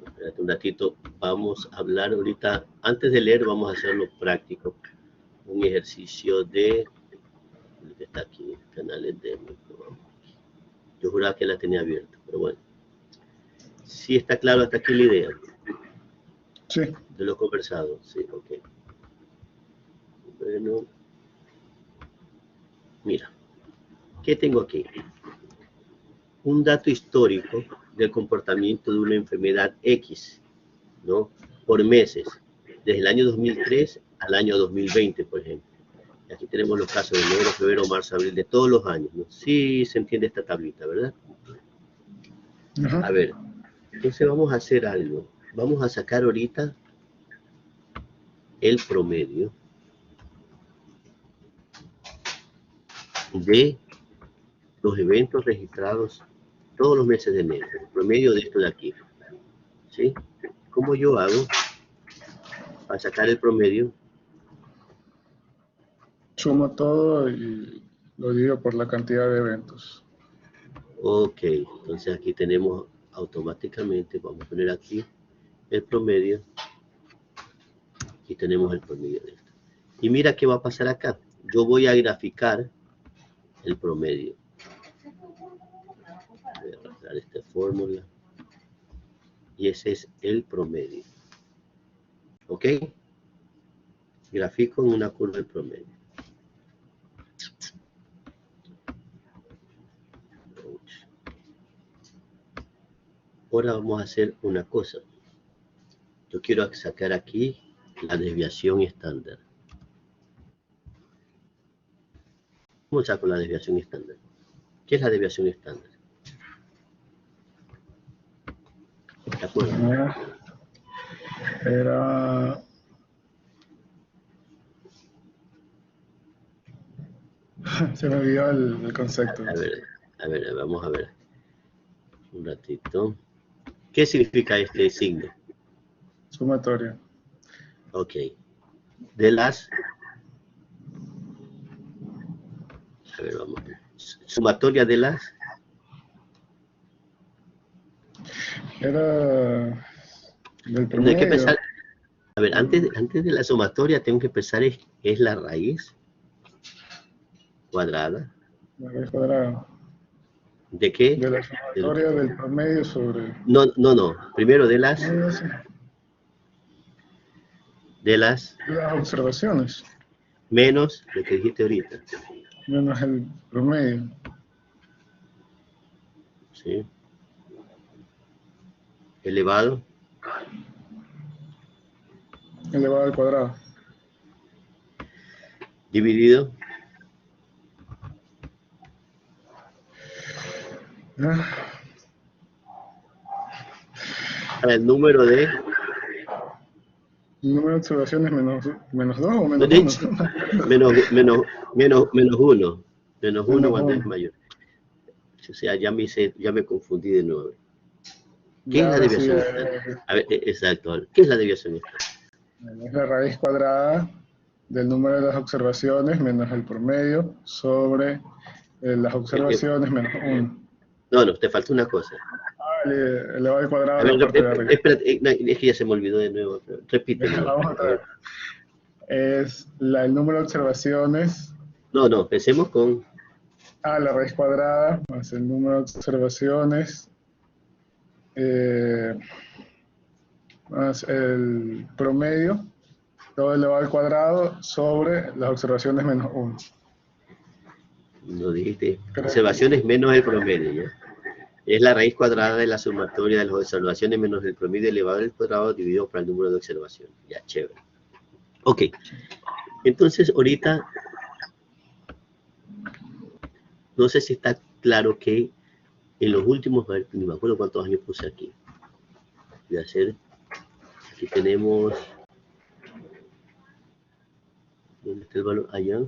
Espérate un ratito. Vamos a hablar ahorita, antes de leer vamos a hacerlo práctico. Un ejercicio de... que está aquí, canales de micro. Yo juraba que la tenía abierta, pero bueno. Sí está claro hasta aquí la idea. Sí. De lo conversado, sí, ok. Bueno. Mira, ¿qué tengo aquí? Un dato histórico del comportamiento de una enfermedad X, ¿no? Por meses, desde el año 2003 al año 2020, por ejemplo. Y aquí tenemos los casos de enero, febrero, marzo, abril, de todos los años, ¿no? Sí se entiende esta tablita, ¿verdad? Ajá. A ver, entonces vamos a hacer algo. Vamos a sacar ahorita el promedio de los eventos registrados todos los meses de enero, el promedio de esto de aquí, ¿sí? ¿Cómo yo hago para sacar el promedio? Sumo todo y lo divido por la cantidad de eventos. Ok, entonces aquí tenemos automáticamente, vamos a poner aquí el promedio y tenemos el promedio de esto. Y mira qué va a pasar acá. Yo voy a graficar el promedio. Voy a arrastrar esta fórmula. Y ese es el promedio. ¿Ok? Grafico en una curva el promedio. Ahora vamos a hacer una cosa. Yo quiero sacar aquí la desviación estándar. ¿Cómo saco la desviación estándar? ¿Qué es la desviación estándar? ¿De acuerdo? Era Se me olvidó el concepto. A ver, vamos a ver. Un ratito. ¿Qué significa este signo? Sumatoria. Ok. De las... A ver, vamos. Sumatoria de las... Era del No hay que promedio. pensar... A ver, antes de la sumatoria tengo que pensar es la raíz cuadrada. La raíz cuadrada. ¿De qué? De la sumatoria del promedio sobre... No. Primero de las observaciones. menos lo que dijiste ahorita. Menos el promedio. ¿Sí? Elevado. Elevado al cuadrado. Dividido. El número de... El número de observaciones menos 2 o No, menos de 1. menos 1. Menos 1 Menos cuando es uno. mayor. O sea, ya me confundí de nuevo. ¿Qué Y es la ahora sí, desviación estándar? A ver, exacto. ¿Qué es la desviación estándar? es la raíz cuadrada del número de las observaciones menos el promedio sobre las observaciones menos 1. No, te falta una cosa. Elevado al cuadrado A de ver, la parte de arriba. espérate, no, es que ya se me olvidó de nuevo. Repítelo. Vamos otra vez. Es el número de observaciones. No, empecemos con... La raíz cuadrada más el número de observaciones más el promedio, todo elevado al cuadrado sobre las observaciones menos 1. No dijiste. Observaciones menos el promedio, ¿ya? Es la raíz cuadrada de la sumatoria de las observaciones menos el promedio elevado al cuadrado dividido por el número de observaciones. Ya, chévere. Ok. Entonces, ahorita, no sé si está claro que en los últimos, ni me acuerdo cuántos años puse aquí. Voy a hacer, aquí tenemos, ¿dónde está el valor? Allá,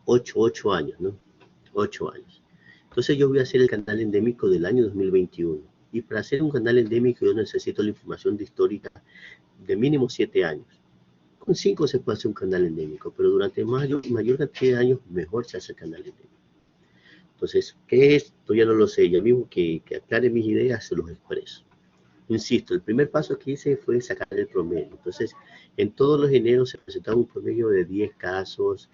8 años, ¿no? 8 años. Entonces yo voy a hacer el canal endémico del año 2021. Y para hacer un canal endémico yo necesito la información de histórica de mínimo 7 años. Con 5 se puede hacer un canal endémico, pero durante mayor cantidad de años mejor se hace el canal endémico. Entonces, ¿qué es? Todavía no lo sé. Ya mismo que aclare mis ideas, se los expreso. Insisto, el primer paso que hice fue sacar el promedio. Entonces, en todos los eneros se presentaba un promedio de 10 casos,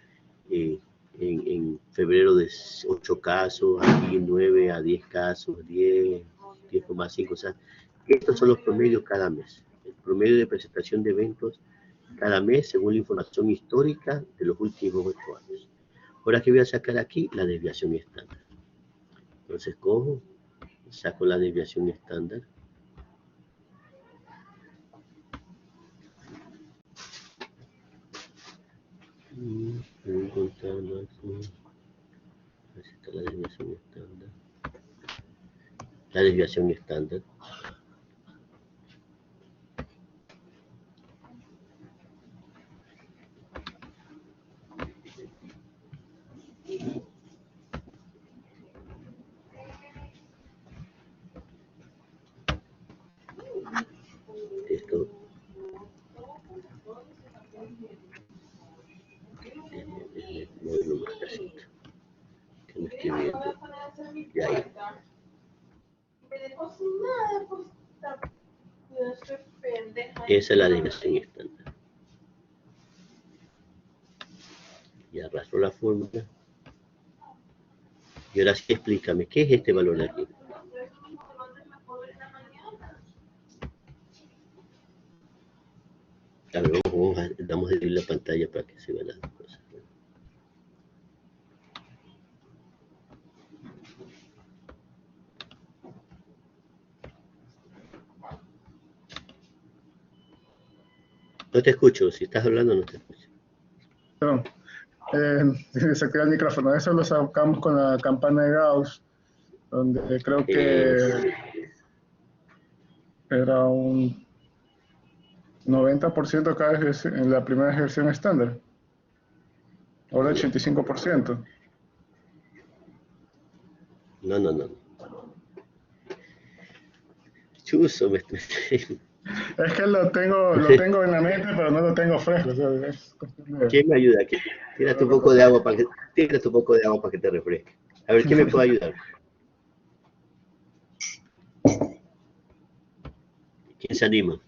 en febrero de 8 casos, aquí 9 a 10 casos, 10,5. O sea, estos son los promedios cada mes. El promedio de presentación de eventos cada mes según la información histórica de los últimos 8 años. Ahora que voy a sacar aquí la desviación estándar. Entonces cojo, saco la desviación estándar. Voy a encontrar máximo. Así está la desviación estándar. La desviación estándar. Esto moverlo más casito, que no estoy viendo. Y ahí. Esa es la desviación estándar. Y arrastro la fórmula. Y ahora sí explícame, ¿qué es este valor de aquí? A ver, vamos a dividir la pantalla para que se vean las cosas. No te escucho, si estás hablando no te escucho. Perdón. Desactivar el micrófono. Eso lo sacamos con la campana de Gauss, donde creo que era un 90% cada vez en la primera ejerción estándar. Ahora 85%. No, no, no. Chuzo, Es que lo tengo en la mente, pero no lo tengo fresco. O sea, es cuestión de... ¿Quién me ayuda? Tírate un poco de agua para que te refresque. A ver, ¿quién me puede ayudar? ¿Quién se anima?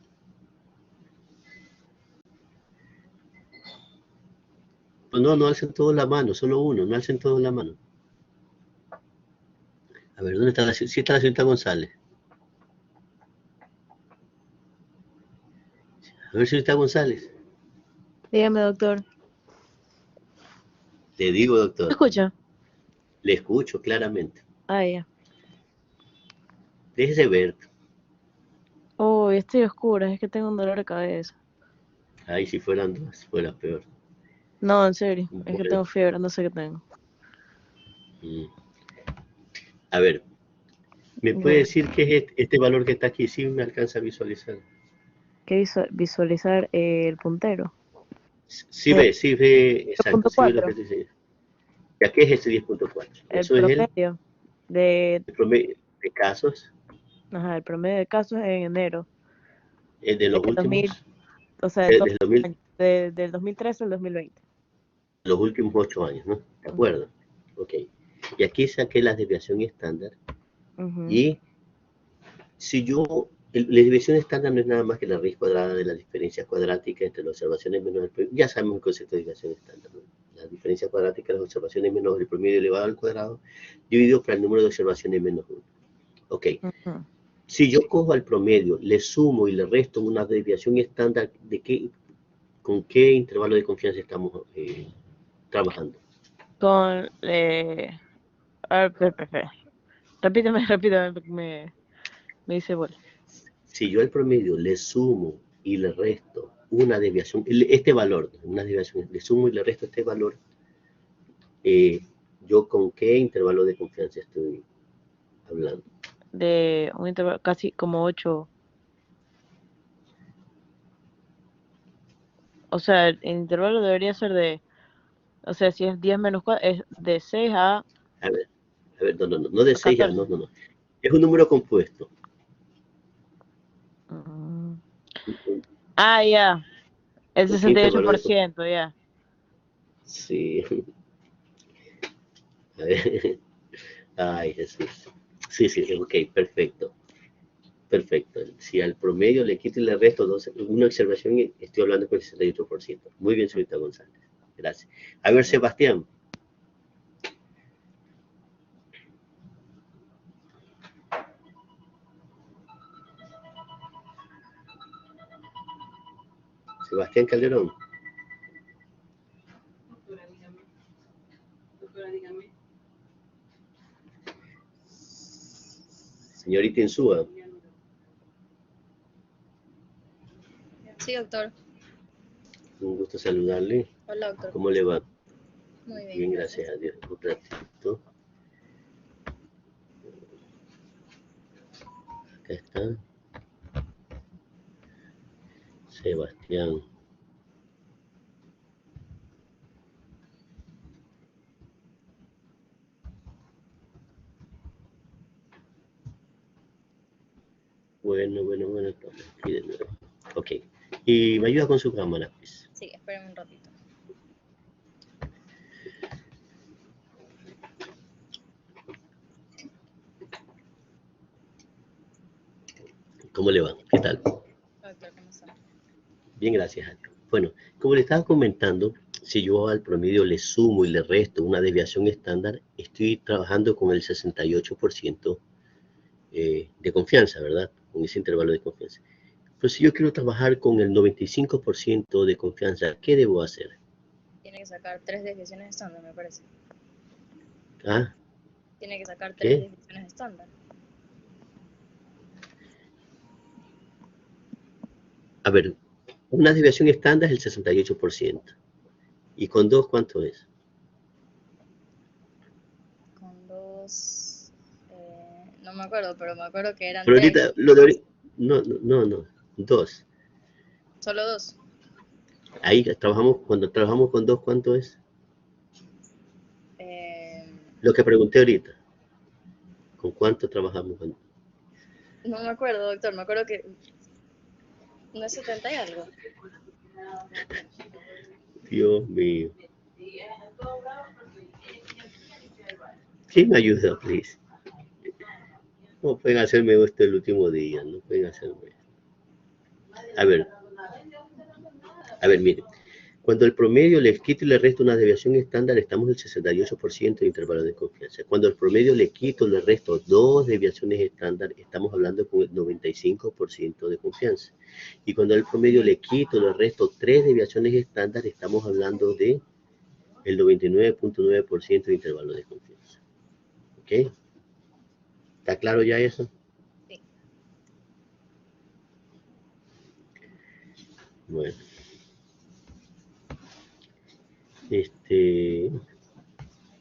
Pues no, no alcen todos la mano, solo uno, no alcen todos la mano. A ver, ¿dónde está la señorita? Sí está la señorita González. A ver, señorita González. Dígame, doctor. Le digo, ¿Me doctor, escucha? le escucho claramente. Ah, ya. Déjese ver. Oh, estoy oscura, es que tengo un dolor de cabeza. Ay, si fueran dos, fuera peor. No, en serio, es que Bueno, tengo fiebre, no sé qué tengo. a ver, ¿me puede Ya. decir qué es este valor que está aquí? Sí, me alcanza a visualizar. ¿Qué visualizar el puntero? Sí ve, exacto, Punto sí ve lo que 4, estoy diciendo. ¿Ya qué es este 10.4? el Eso es promedio de, el promedio de casos, ajá, el promedio de casos en enero el de de los 2000, últimos, o sea, de todo desde el año, del 2013 al 2020. los últimos 8 años, ¿no? ¿De acuerdo? Ok. Y aquí saqué la desviación estándar. Ujú. Y si yo, la desviación estándar no es nada más que la raíz cuadrada de la diferencia cuadrática entre las observaciones menos el promedio. Ya sabemos el concepto de desviación estándar, ¿no? La diferencia cuadrática de las observaciones menos el promedio elevado al cuadrado, dividido por el número de observaciones menos 1. Ok. Ujú. Si yo cojo al promedio, le sumo y le resto una desviación estándar, ¿con qué intervalo de confianza estamos trabajando? Con, a ver, espera. Repíteme, porque me dice bola. Si yo al promedio le sumo y le resto una desviación, este valor, una desviación, le sumo y le resto este valor, ¿yo con qué intervalo de confianza estoy hablando? De un intervalo casi como 8. O sea, el intervalo debería ser de, o sea, si es 10 menos 4, es de 6 A ver, no de a 6 a, 14. no. Es un número compuesto. Mm. Ah, ya, el ¿Con qué intervalo de confianza? 68%, ya. Sí. A ver. Ay, Jesús. Sí, ok, perfecto. Perfecto. Si al promedio le quito y le resto una observación, estoy hablando con el 68%. Muy bien, señorita González. Gracias. A ver, Sebastián. Sebastián Calderón. Doctora, dígame. Señorita Insúa. Sí, doctor. Un gusto saludarle. Hola, doctor. ¿Cómo le va? Muy bien. Bien, gracias a Dios. Un ratito. Acá está. Sebastián. Bueno. Estamos aquí de nuevo. Ok. Y me ayuda con su cámara, pues. Sí, espérenme un ratito. ¿Cómo le va? ¿Qué tal? Doctor, ¿cómo está? Bien, gracias a Dios. Bueno, como le estaba comentando, si yo al promedio le sumo y le resto una desviación estándar, estoy trabajando con el 68% de confianza, ¿verdad? Con ese intervalo de confianza. Pero si yo quiero trabajar con el 95% de confianza, ¿qué debo hacer? Tiene que sacar 3 desviaciones estándar, me parece. ¿Ah? Tiene que sacar 3 ¿Qué? desviaciones estándar. A ver, una desviación estándar es el 68%. ¿Y con dos cuánto es? Con 2, no me acuerdo, pero me acuerdo que eran Pero 3. ahorita, lo de ahorita, no, dos. Solo 2. Ahí trabajamos, cuando trabajamos con dos, ¿cuánto es? Lo que pregunté ahorita. ¿Con cuánto trabajamos? No me acuerdo, doctor, me acuerdo que no es 70 y algo. Dios mío. ¿Quién me ayuda, please? No pueden hacerme esto el último día, no pueden hacerme esto. A ver, miren. Cuando el promedio le quito y le resto una desviación estándar, estamos en el 68% de intervalo de confianza. Cuando el promedio le quito y le resto dos desviaciones estándar, estamos hablando con el 95% de confianza. Y cuando el promedio le quito y le resto tres desviaciones estándar, estamos hablando de el 99.9% de intervalo de confianza. ¿Ok? ¿Está claro ya eso? Sí. Bueno.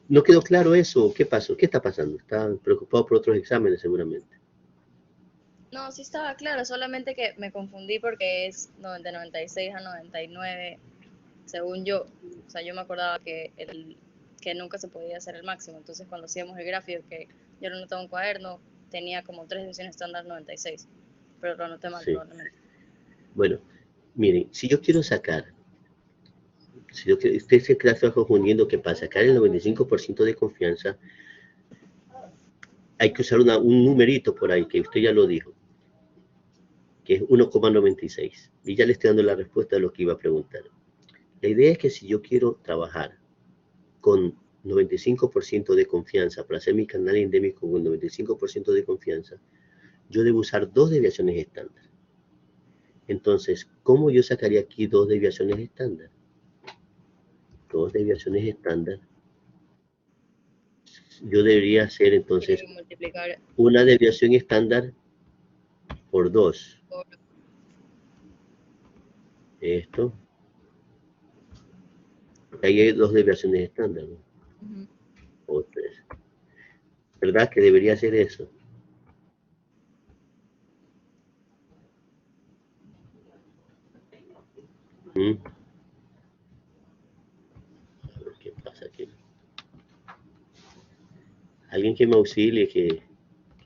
¿No quedó claro eso? ¿Qué pasó? ¿Qué está pasando? ¿Están preocupados por otros exámenes seguramente? No, sí estaba claro, solamente que me confundí porque es de 96 a 99, según yo. O sea, yo me acordaba que nunca se podía hacer el máximo. Entonces, cuando hacíamos el gráfico, que yo lo anotaba en un cuaderno, tenía como tres desviaciones estándar 96. Pero lo anoté mal, Sí. probablemente. Bueno, miren, si yo quiero sacar, usted se está confundiendo que para sacar el 95% de confianza, hay que usar un numerito por ahí, que usted ya lo dijo, que es 1,96. Y ya le estoy dando la respuesta a lo que iba a preguntar. La idea es que si yo quiero trabajar con 95% de confianza, para hacer mi canal endémico con 95% de confianza, yo debo usar dos desviaciones estándar. Entonces, ¿cómo yo sacaría aquí dos desviaciones estándar? Dos desviaciones estándar. Yo debería hacer entonces multiplicar una desviación estándar por 2. Esto. Ahí hay dos desviaciones estándar, ¿no? O 3. ¿Verdad que debería hacer eso? A ver qué pasa aquí. Alguien que me auxilie, ¿qué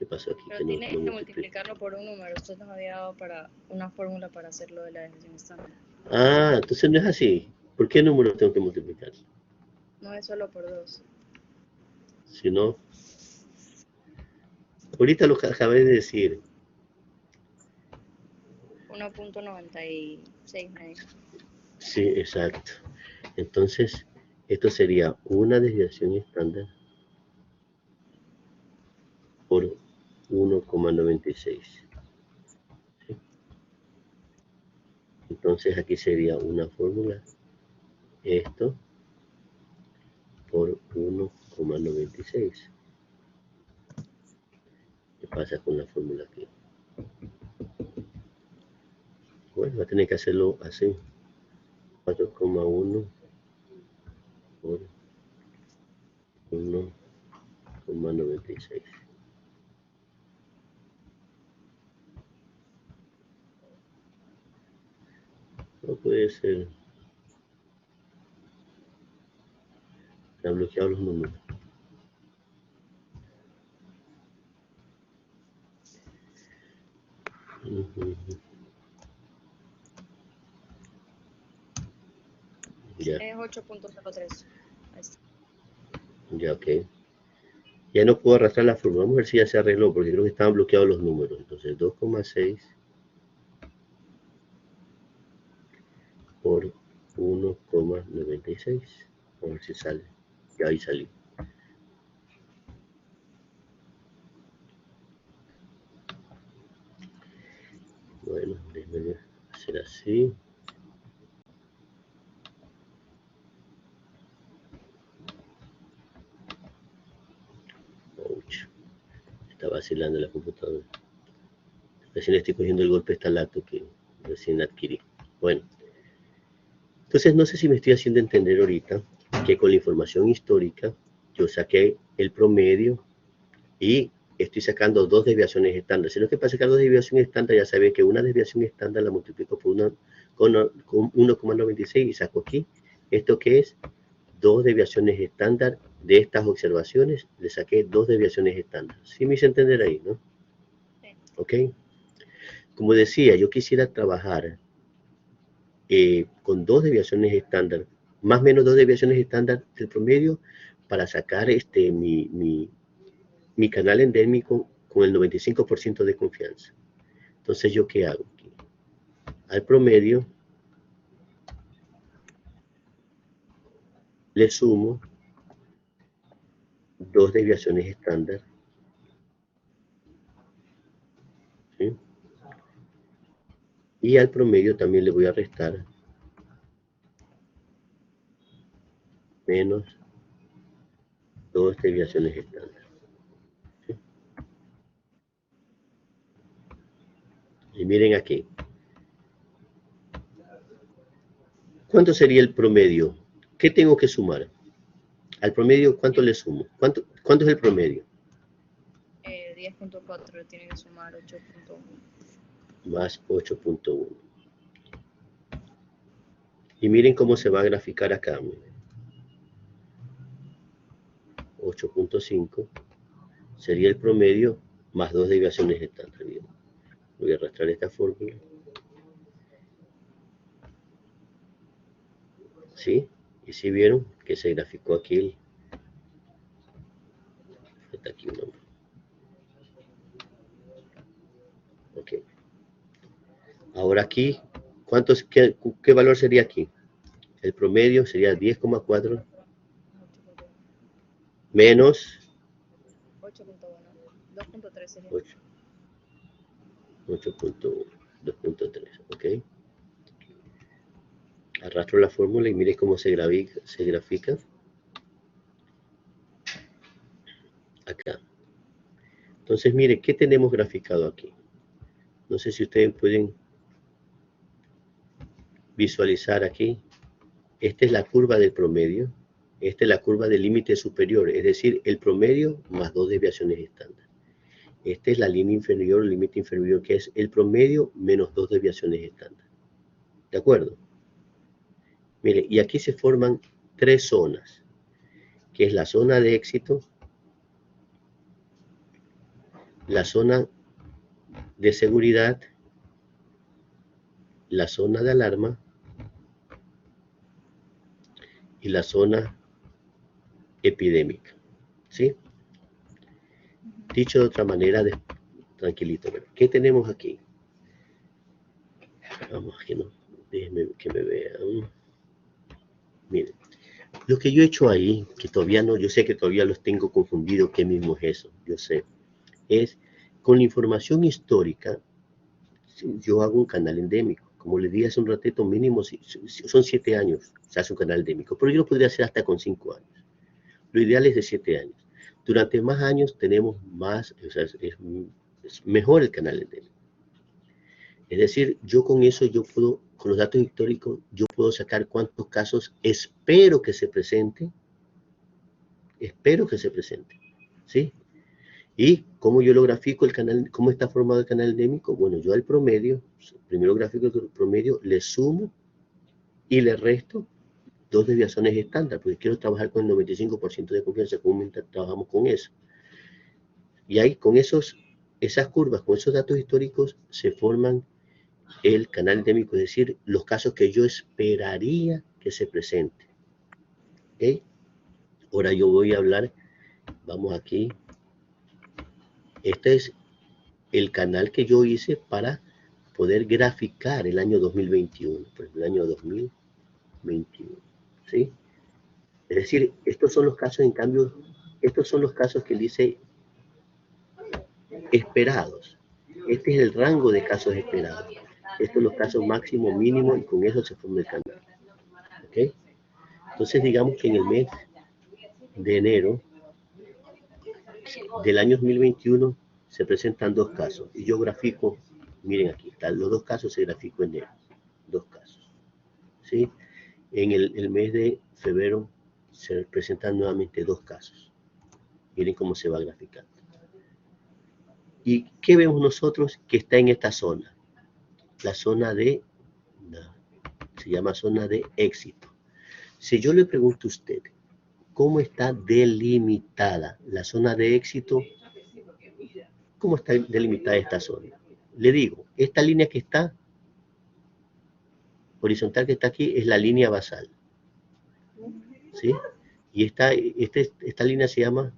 pasó aquí? Pero que tienes no que multiplicarlo por un número. Usted nos había dado para una fórmula para hacerlo de la desviación estándar. Ah, entonces no es así. ¿Por qué número tengo que multiplicar? No es solo por 2. Si no, ahorita lo que acabé de decir. 1.96 me dijo. Sí, exacto. Entonces, esto sería una desviación estándar por 1,96. ¿Sí? Entonces aquí sería una fórmula, esto por 1,96. ¿Qué pasa con la fórmula aquí? Bueno, va a tener que hacerlo así. 4,1 por 1,96. No puede ser. Se han bloqueado los números. Ya. Es 8.03. Ya, ok. Ya no puedo arrastrar la fórmula. Vamos a ver si ya se arregló, porque creo que estaban bloqueados los números. Entonces, 2,6 por 1,96. A ver si sale. Ya ahí salió. Bueno, déjenme hacer así. Ouch. Está vacilando la computadora. Recién estoy cogiendo el golpe estalato que recién adquirí. Bueno. Entonces, no sé si me estoy haciendo entender ahorita que con la información histórica yo saqué el promedio y estoy sacando dos desviaciones estándar. Si no es que para sacar dos desviaciones estándar, ya saben que una desviación estándar la multiplico por con 1,96 y saco aquí. ¿Esto qué es? 2 desviaciones estándar de estas observaciones, le saqué 2 desviaciones estándar. ¿Sí me hice entender ahí, no? ¿Ok? Como decía, yo quisiera trabajar con 2 desviaciones estándar, más o menos 2 desviaciones estándar del promedio, para sacar mi canal endémico con el 95% de confianza. Entonces, ¿yo qué hago aquí? Al promedio le sumo 2 desviaciones estándar, ¿sí? Y al promedio también le voy a restar menos 2 desviaciones estándar, ¿sí? Y miren aquí. ¿Cuánto sería el promedio? ¿Qué tengo que sumar? Al promedio, ¿cuánto le sumo? ¿Cuánto es el promedio? 10.4 tiene que sumar 8.1. Más 8.1. Y miren cómo se va a graficar acá. 8.5 sería el promedio más 2 desviaciones estándar. Voy a arrastrar esta fórmula. ¿Sí? Y si vieron que se graficó aquí. Falta aquí uno. Ok. Ahora aquí, ¿qué valor sería aquí? El promedio sería 10,4 menos 8.1. 2.3 sería. 8.1, 2.3, ¿ok? Arrastro la fórmula y mire cómo se grafica. Acá. Entonces, mire, ¿qué tenemos graficado aquí? No sé si ustedes pueden visualizar aquí. Esta es la curva del promedio. Esta es la curva del límite superior, es decir, el promedio más 2 desviaciones estándar. Esta es la línea inferior, el límite inferior, que es el promedio menos 2 desviaciones estándar. ¿De acuerdo? Mire, y aquí se forman 3 zonas, que es la zona de éxito, la zona de seguridad, la zona de alarma y la zona epidémica. ¿Sí? Dicho de otra manera, tranquilito. ¿Qué tenemos aquí? Vamos, que no, déjenme que me vean. Miren, lo que yo he hecho ahí, que todavía no, yo sé que todavía los tengo confundidos, ¿qué mismo es eso? Yo sé. Es, con la información histórica, yo hago un canal endémico. Como les dije hace un ratito, mínimo son 7 años, se hace un canal endémico. Pero yo lo podría hacer hasta con 5 años. Lo ideal es de 7 años. Durante más años tenemos más, o sea, es mejor el canal endémico. Es decir, yo con eso, yo puedo, con los datos históricos, yo puedo sacar cuántos casos espero que se presenten. Espero que se presente, ¿sí? ¿Y cómo yo lo grafico el canal? ¿Cómo está formado el canal endémico? Bueno, yo al promedio, primero gráfico el promedio, le sumo y le resto 2 desviaciones estándar, porque quiero trabajar con el 95% de confianza, comúnmente trabajamos con eso. Y ahí, con esas curvas, con esos datos históricos, se forman el canal endémico, es decir, los casos que yo esperaría que se presenten. ¿Ok? Ahora yo voy a hablar, vamos aquí. Este es el canal que yo hice para poder graficar el año 2021, por ejemplo, el año 2021, ¿sí? Es decir, estos son los casos, en cambio, estos son los casos que dice esperados. Este es el rango de casos esperados. Estos son los casos máximo, mínimo, y con eso se forma el canal. ¿Ok? Entonces, digamos que en el mes de enero del año 2021 se presentan 2 casos. Y yo grafico, miren aquí, están los 2 casos, se graficó en enero. 2 casos. ¿Sí? En el mes de febrero se presentan nuevamente 2 casos. Miren cómo se va graficando. ¿Y qué vemos nosotros que está en esta zona? La zona de, se llama zona de éxito. Si yo le pregunto a usted, ¿cómo está delimitada la zona de éxito? ¿Cómo está delimitada esta zona? Le digo, esta línea que está horizontal que está aquí es la línea basal. ¿Sí? Y esta línea se llama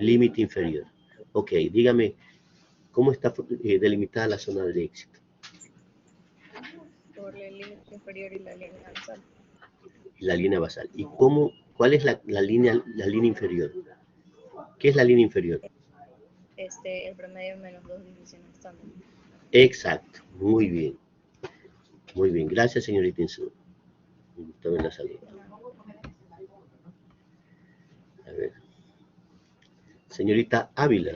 límite inferior. Ok, dígame, ¿cómo está delimitada la zona de éxito? Por el límite inferior y la línea basal. La línea basal. ¿Y cuál es la línea inferior? ¿Qué es la línea inferior? El promedio menos 2 divisiones estándar. Exacto, muy bien. Muy bien, gracias señorita Insú. Me gusta ver la salud. A ver. Señorita Ávila.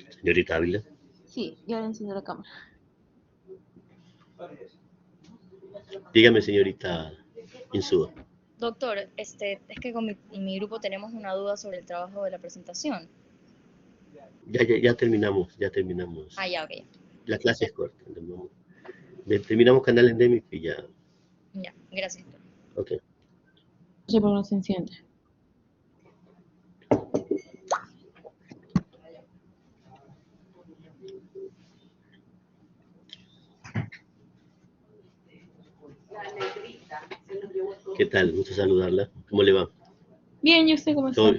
Señorita Ávila. Sí, ya le enciendo la cámara. Dígame, señorita Insúa. Doctor, es que con mi grupo tenemos una duda sobre el trabajo de la presentación. Ya terminamos. Ah, ya, ok. La clase es corta. Terminamos canal endémico y ya. Ya, gracias. Ok. No sé por qué no se enciende. ¿Qué tal? Gusto saludarla. ¿Cómo le va? Bien, ¿y usted cómo está? Todo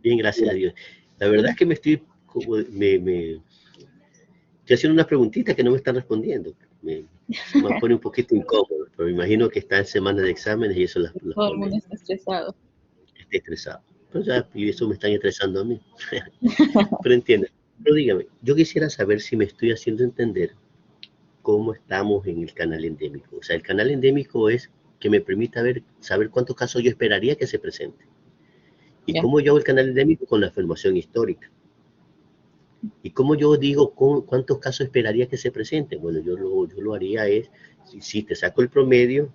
bien, gracias a Dios. La verdad es que estoy haciendo unas preguntitas que no me están respondiendo. Me pone un poquito incómodo, pero me imagino que está en semana de exámenes y eso las Todo el pone. mundo está estresado. Estoy estresado. Pero ya, y eso me están estresando a mí. Pero entiende. Pero dígame, yo quisiera saber si me estoy haciendo entender cómo estamos en el canal endémico. O sea, el canal endémico es que me permita saber cuántos casos yo esperaría que se presenten. Y Ya. cómo yo hago el canal endémico con la formación histórica. Y cómo yo digo cuántos casos esperaría que se presenten. Bueno, yo lo haría si te saco el promedio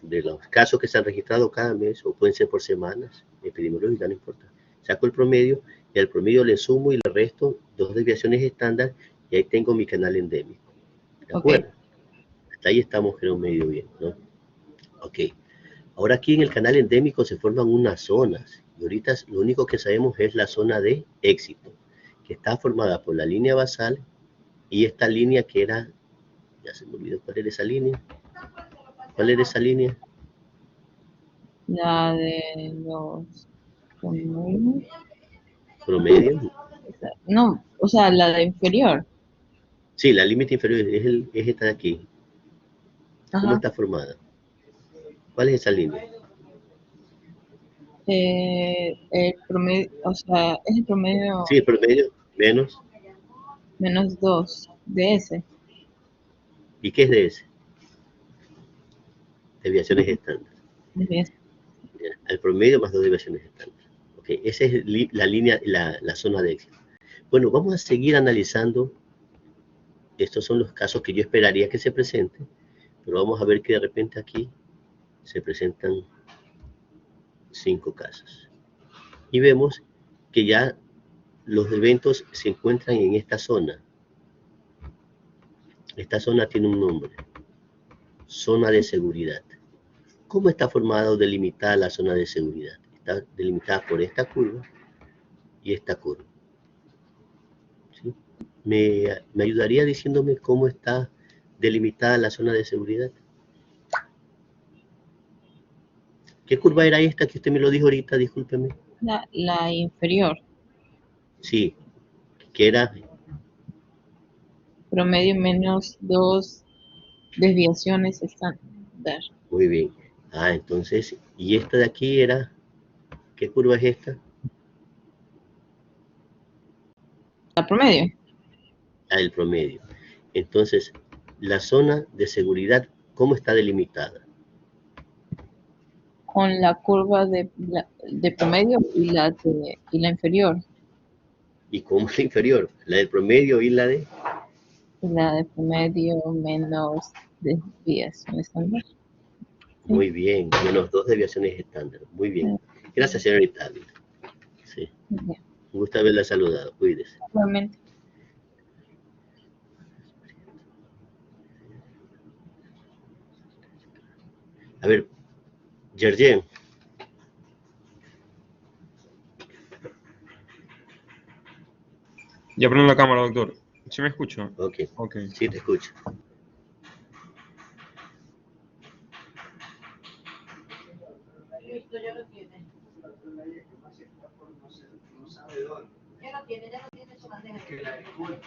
de los casos que se han registrado cada mes, o pueden ser por semanas, epidemiológica, no importa. Saco el promedio y al promedio le sumo y le resto 2 desviaciones estándar y ahí tengo mi canal endémico. ¿De acuerdo? Hasta ahí estamos, creo, medio bien, ¿no? Ok. Ahora aquí en el canal endémico se forman unas zonas y ahorita lo único que sabemos es la zona de éxito, que está formada por la línea basal y esta línea que era, ya se me olvidó cuál era esa línea. ¿Cuál era esa línea? La de los promedios. ¿Promedio? No, o sea, la de inferior. Sí, la límite inferior es esta de aquí. ¿Cómo Ajá. está formada? ¿Cuál es esa línea? El promedio, o sea, es el promedio Sí, el promedio menos. menos 2 de ese. ¿Y qué es de ese? Desviaciones estándar. El promedio más 2 desviaciones estándar. Ok, esa es la línea, la zona de éxito. Bueno, vamos a seguir analizando. Estos son los casos que yo esperaría que se presenten, pero vamos a ver que de repente aquí se presentan 5 casos. Y vemos que ya los eventos se encuentran en esta zona. Esta zona tiene un nombre. Zona de seguridad. ¿Cómo está formada o delimitada la zona de seguridad? Está delimitada por esta curva y esta curva. ¿Sí? ¿Me ayudaría diciéndome cómo está delimitada la zona de seguridad? ¿Qué curva era esta que usted me lo dijo ahorita? Discúlpeme. La inferior. Sí, que era Promedio menos 2 desviaciones estándar. muy bien. Ah, entonces, y esta de aquí era, ¿qué curva es esta? La promedio. Ah, el promedio. Entonces, la zona de seguridad, ¿cómo está delimitada? Con la curva de promedio y la inferior. ¿Y cómo es la inferior? La del promedio y la de... La de promedio menos desviaciones estándar. Muy bien, menos 2 desviaciones estándar. Muy bien. Gracias, señorita Ávila. Sí. Bien. Me gusta haberla saludado. Cuídese. Igualmente. A ver, Yerjen. Ya prendo la cámara, doctor. ¿Sí me escucha? Ok, Ok. sí te escucho. Listo, ya lo tiene. No sabe dónde. Ya lo tiene su bandeja. Que la disculpe.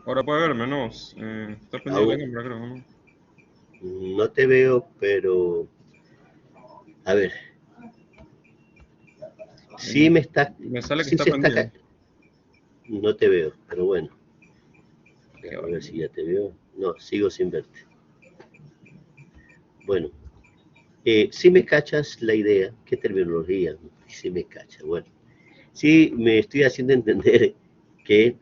Ahora puede verme, ¿no? Está prendida la cámara, creo, ¿no? No te veo, pero... A ver. Sí me está... Me sale que sí está se prendida. No te veo, pero bueno. A ver si ya te veo. No, sigo sin verte. Bueno. Si me cachas la idea, ¿qué terminología? Si me cachas, bueno. Sí me estoy haciendo entender que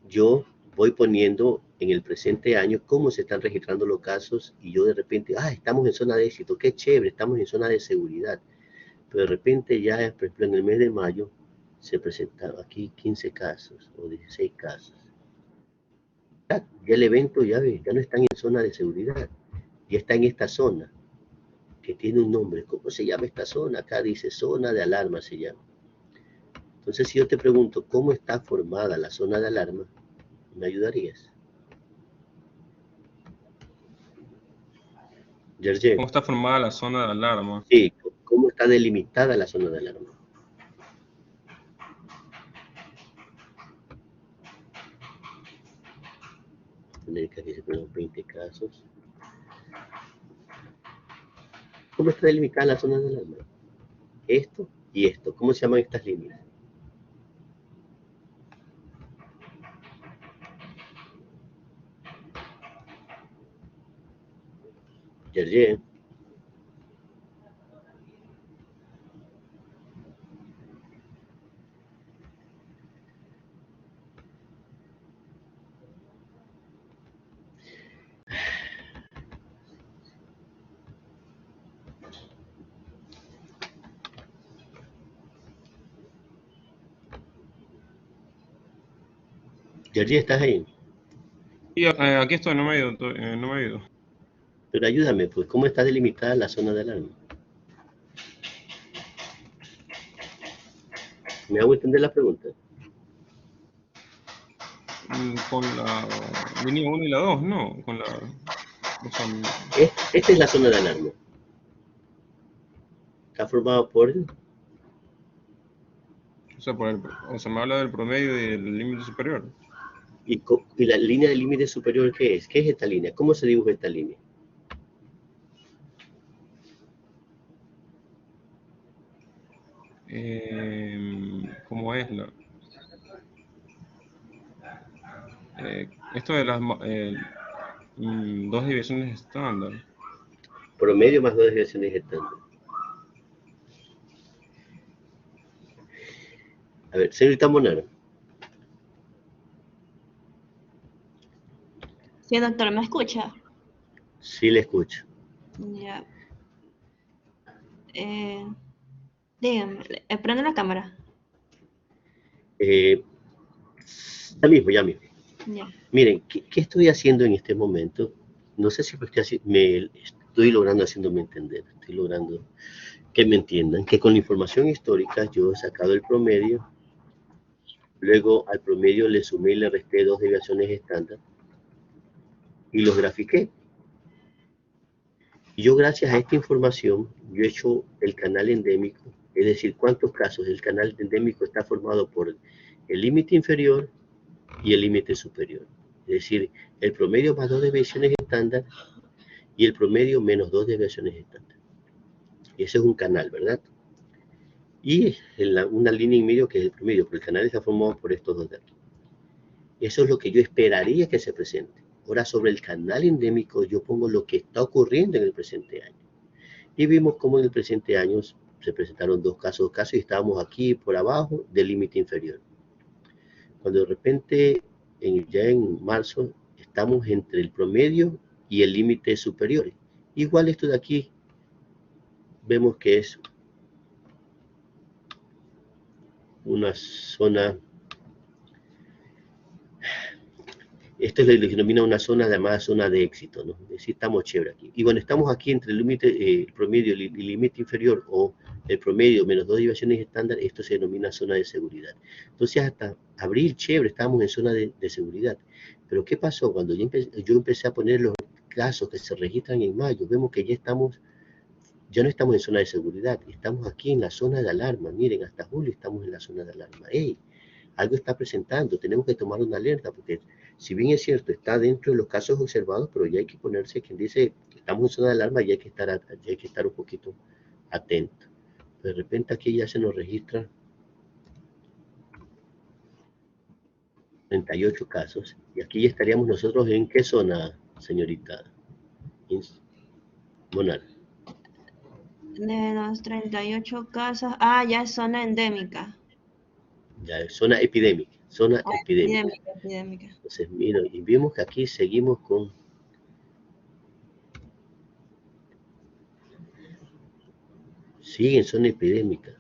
yo voy poniendo en el presente año cómo se están registrando los casos y yo de repente, estamos en zona de éxito, qué chévere, estamos en zona de seguridad. Pero de repente ya, por ejemplo, en el mes de mayo se presentaron aquí 15 casos o 16 casos. Ya el evento ya no están en zona de seguridad, ya está en esta zona que tiene un nombre. ¿Cómo se llama esta zona? Acá dice zona de alarma se llama. Entonces, si yo te pregunto cómo está formada la zona de alarma, ¿me ayudarías? Yerjen. ¿Cómo está formada la zona de alarma? Sí, ¿cómo está delimitada la zona de alarma? Tener que aquí se ponen 20 casos. ¿Cómo está delimitada la zona de alarma? Esto y esto. ¿Cómo se llaman estas líneas? Yerjen. Yerjen, ¿estás ahí? Sí, aquí estoy, no me he ido. No me he ido. Pero ayúdame, pues, ¿cómo está delimitada la zona de alarma? ¿Me hago entender la pregunta? Con la línea 1 y la 2, ¿no? Con la... O sea, Esta es la zona de alarma. Está formada por... o sea, me habla del promedio y del límite superior. ¿Y la línea de límite superior qué es? ¿Qué es esta línea? ¿Cómo se dibuja esta línea? ¿Cómo es la...? Esto de las dos divisiones estándar. Promedio más 2 desviaciones estándar. A ver, señorita Monaro. Sí, doctor, ¿me escucha? Sí, le escucho. Ya. Dígame, prende la cámara. Ya mismo, ya mismo. Ya. Miren, ¿qué estoy haciendo en este momento? No sé si me estoy logrando haciéndome entender. Estoy logrando que me entiendan que con la información histórica yo he sacado el promedio. Luego al promedio le sumé y le resté 2 desviaciones estándar. Y los grafiqué. Y yo gracias a esta información, yo he hecho el canal endémico, es decir, cuántos casos el canal endémico está formado por el límite inferior y el límite superior. Es decir, el promedio más 2 desviaciones estándar y el promedio menos 2 desviaciones estándar. Y ese es un canal, ¿verdad? Y una línea en medio que es el promedio, pero el canal está formado por estos dos datos. Eso es lo que yo esperaría que se presente. Ahora, sobre el canal endémico, yo pongo lo que está ocurriendo en el presente año. Y vimos cómo en el presente año se presentaron dos casos y estábamos aquí por abajo del límite inferior. Cuando de repente, ya en marzo, estamos entre el promedio y el límite superior. Igual esto de aquí, vemos que es una zona, esto es lo que denomina una zona llamada zona de éxito, ¿no? Es decir, estamos chévere aquí. Y bueno, estamos aquí entre el límite promedio y el límite inferior, o el promedio menos 2 desviaciones estándar, esto se denomina zona de seguridad. Entonces, hasta abril, chévere, estábamos en zona de seguridad. Pero ¿qué pasó? Cuando yo empecé a poner los casos que se registran en mayo, vemos que ya no estamos en zona de seguridad, estamos aquí en la zona de alarma. Miren, hasta julio estamos en la zona de alarma. ¡Ey! Algo está presentando, tenemos que tomar una alerta, porque si bien es cierto, está dentro de los casos observados, pero ya hay que ponerse, quien dice, estamos en zona de alarma, y hay que estar un poquito atento. De repente aquí ya se nos registra 38 casos, y aquí ya estaríamos nosotros en qué zona, señorita Monal. De los 38 casos, ya es zona endémica. Ya es zona epidémica, epidémica. Epidémica. Entonces, mira, y vimos que aquí seguimos con... Sigue en zona epidémica.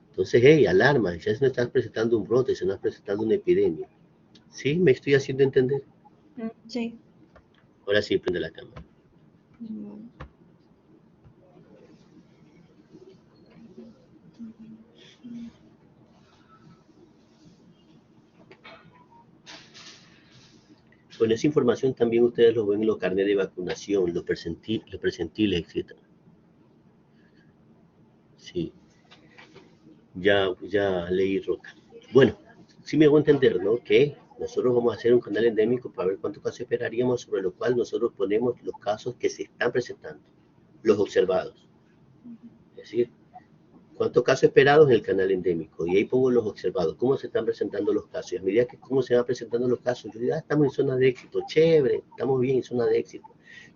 Entonces, hey, alarma, ya se nos está presentando un brote, se nos está presentando una epidemia. ¿Sí? ¿Me estoy haciendo entender? Sí. Ahora sí, prende la cámara. Bueno, esa información también ustedes lo ven en los carnets de vacunación, los presentiles, etc. Sí. Ya leí, Roca. Bueno, sí me hago entender, ¿no? Que nosotros vamos a hacer un canal endémico para ver cuántos casos esperaríamos, sobre lo cual nosotros ponemos los casos que se están presentando, los observados. Es decir, ¿cuántos casos esperados en el canal endémico? Y ahí pongo los observados, cómo se están presentando los casos. Y a medida que cómo se van presentando los casos, yo digo, estamos en zona de éxito, chévere, estamos bien en zona de éxito.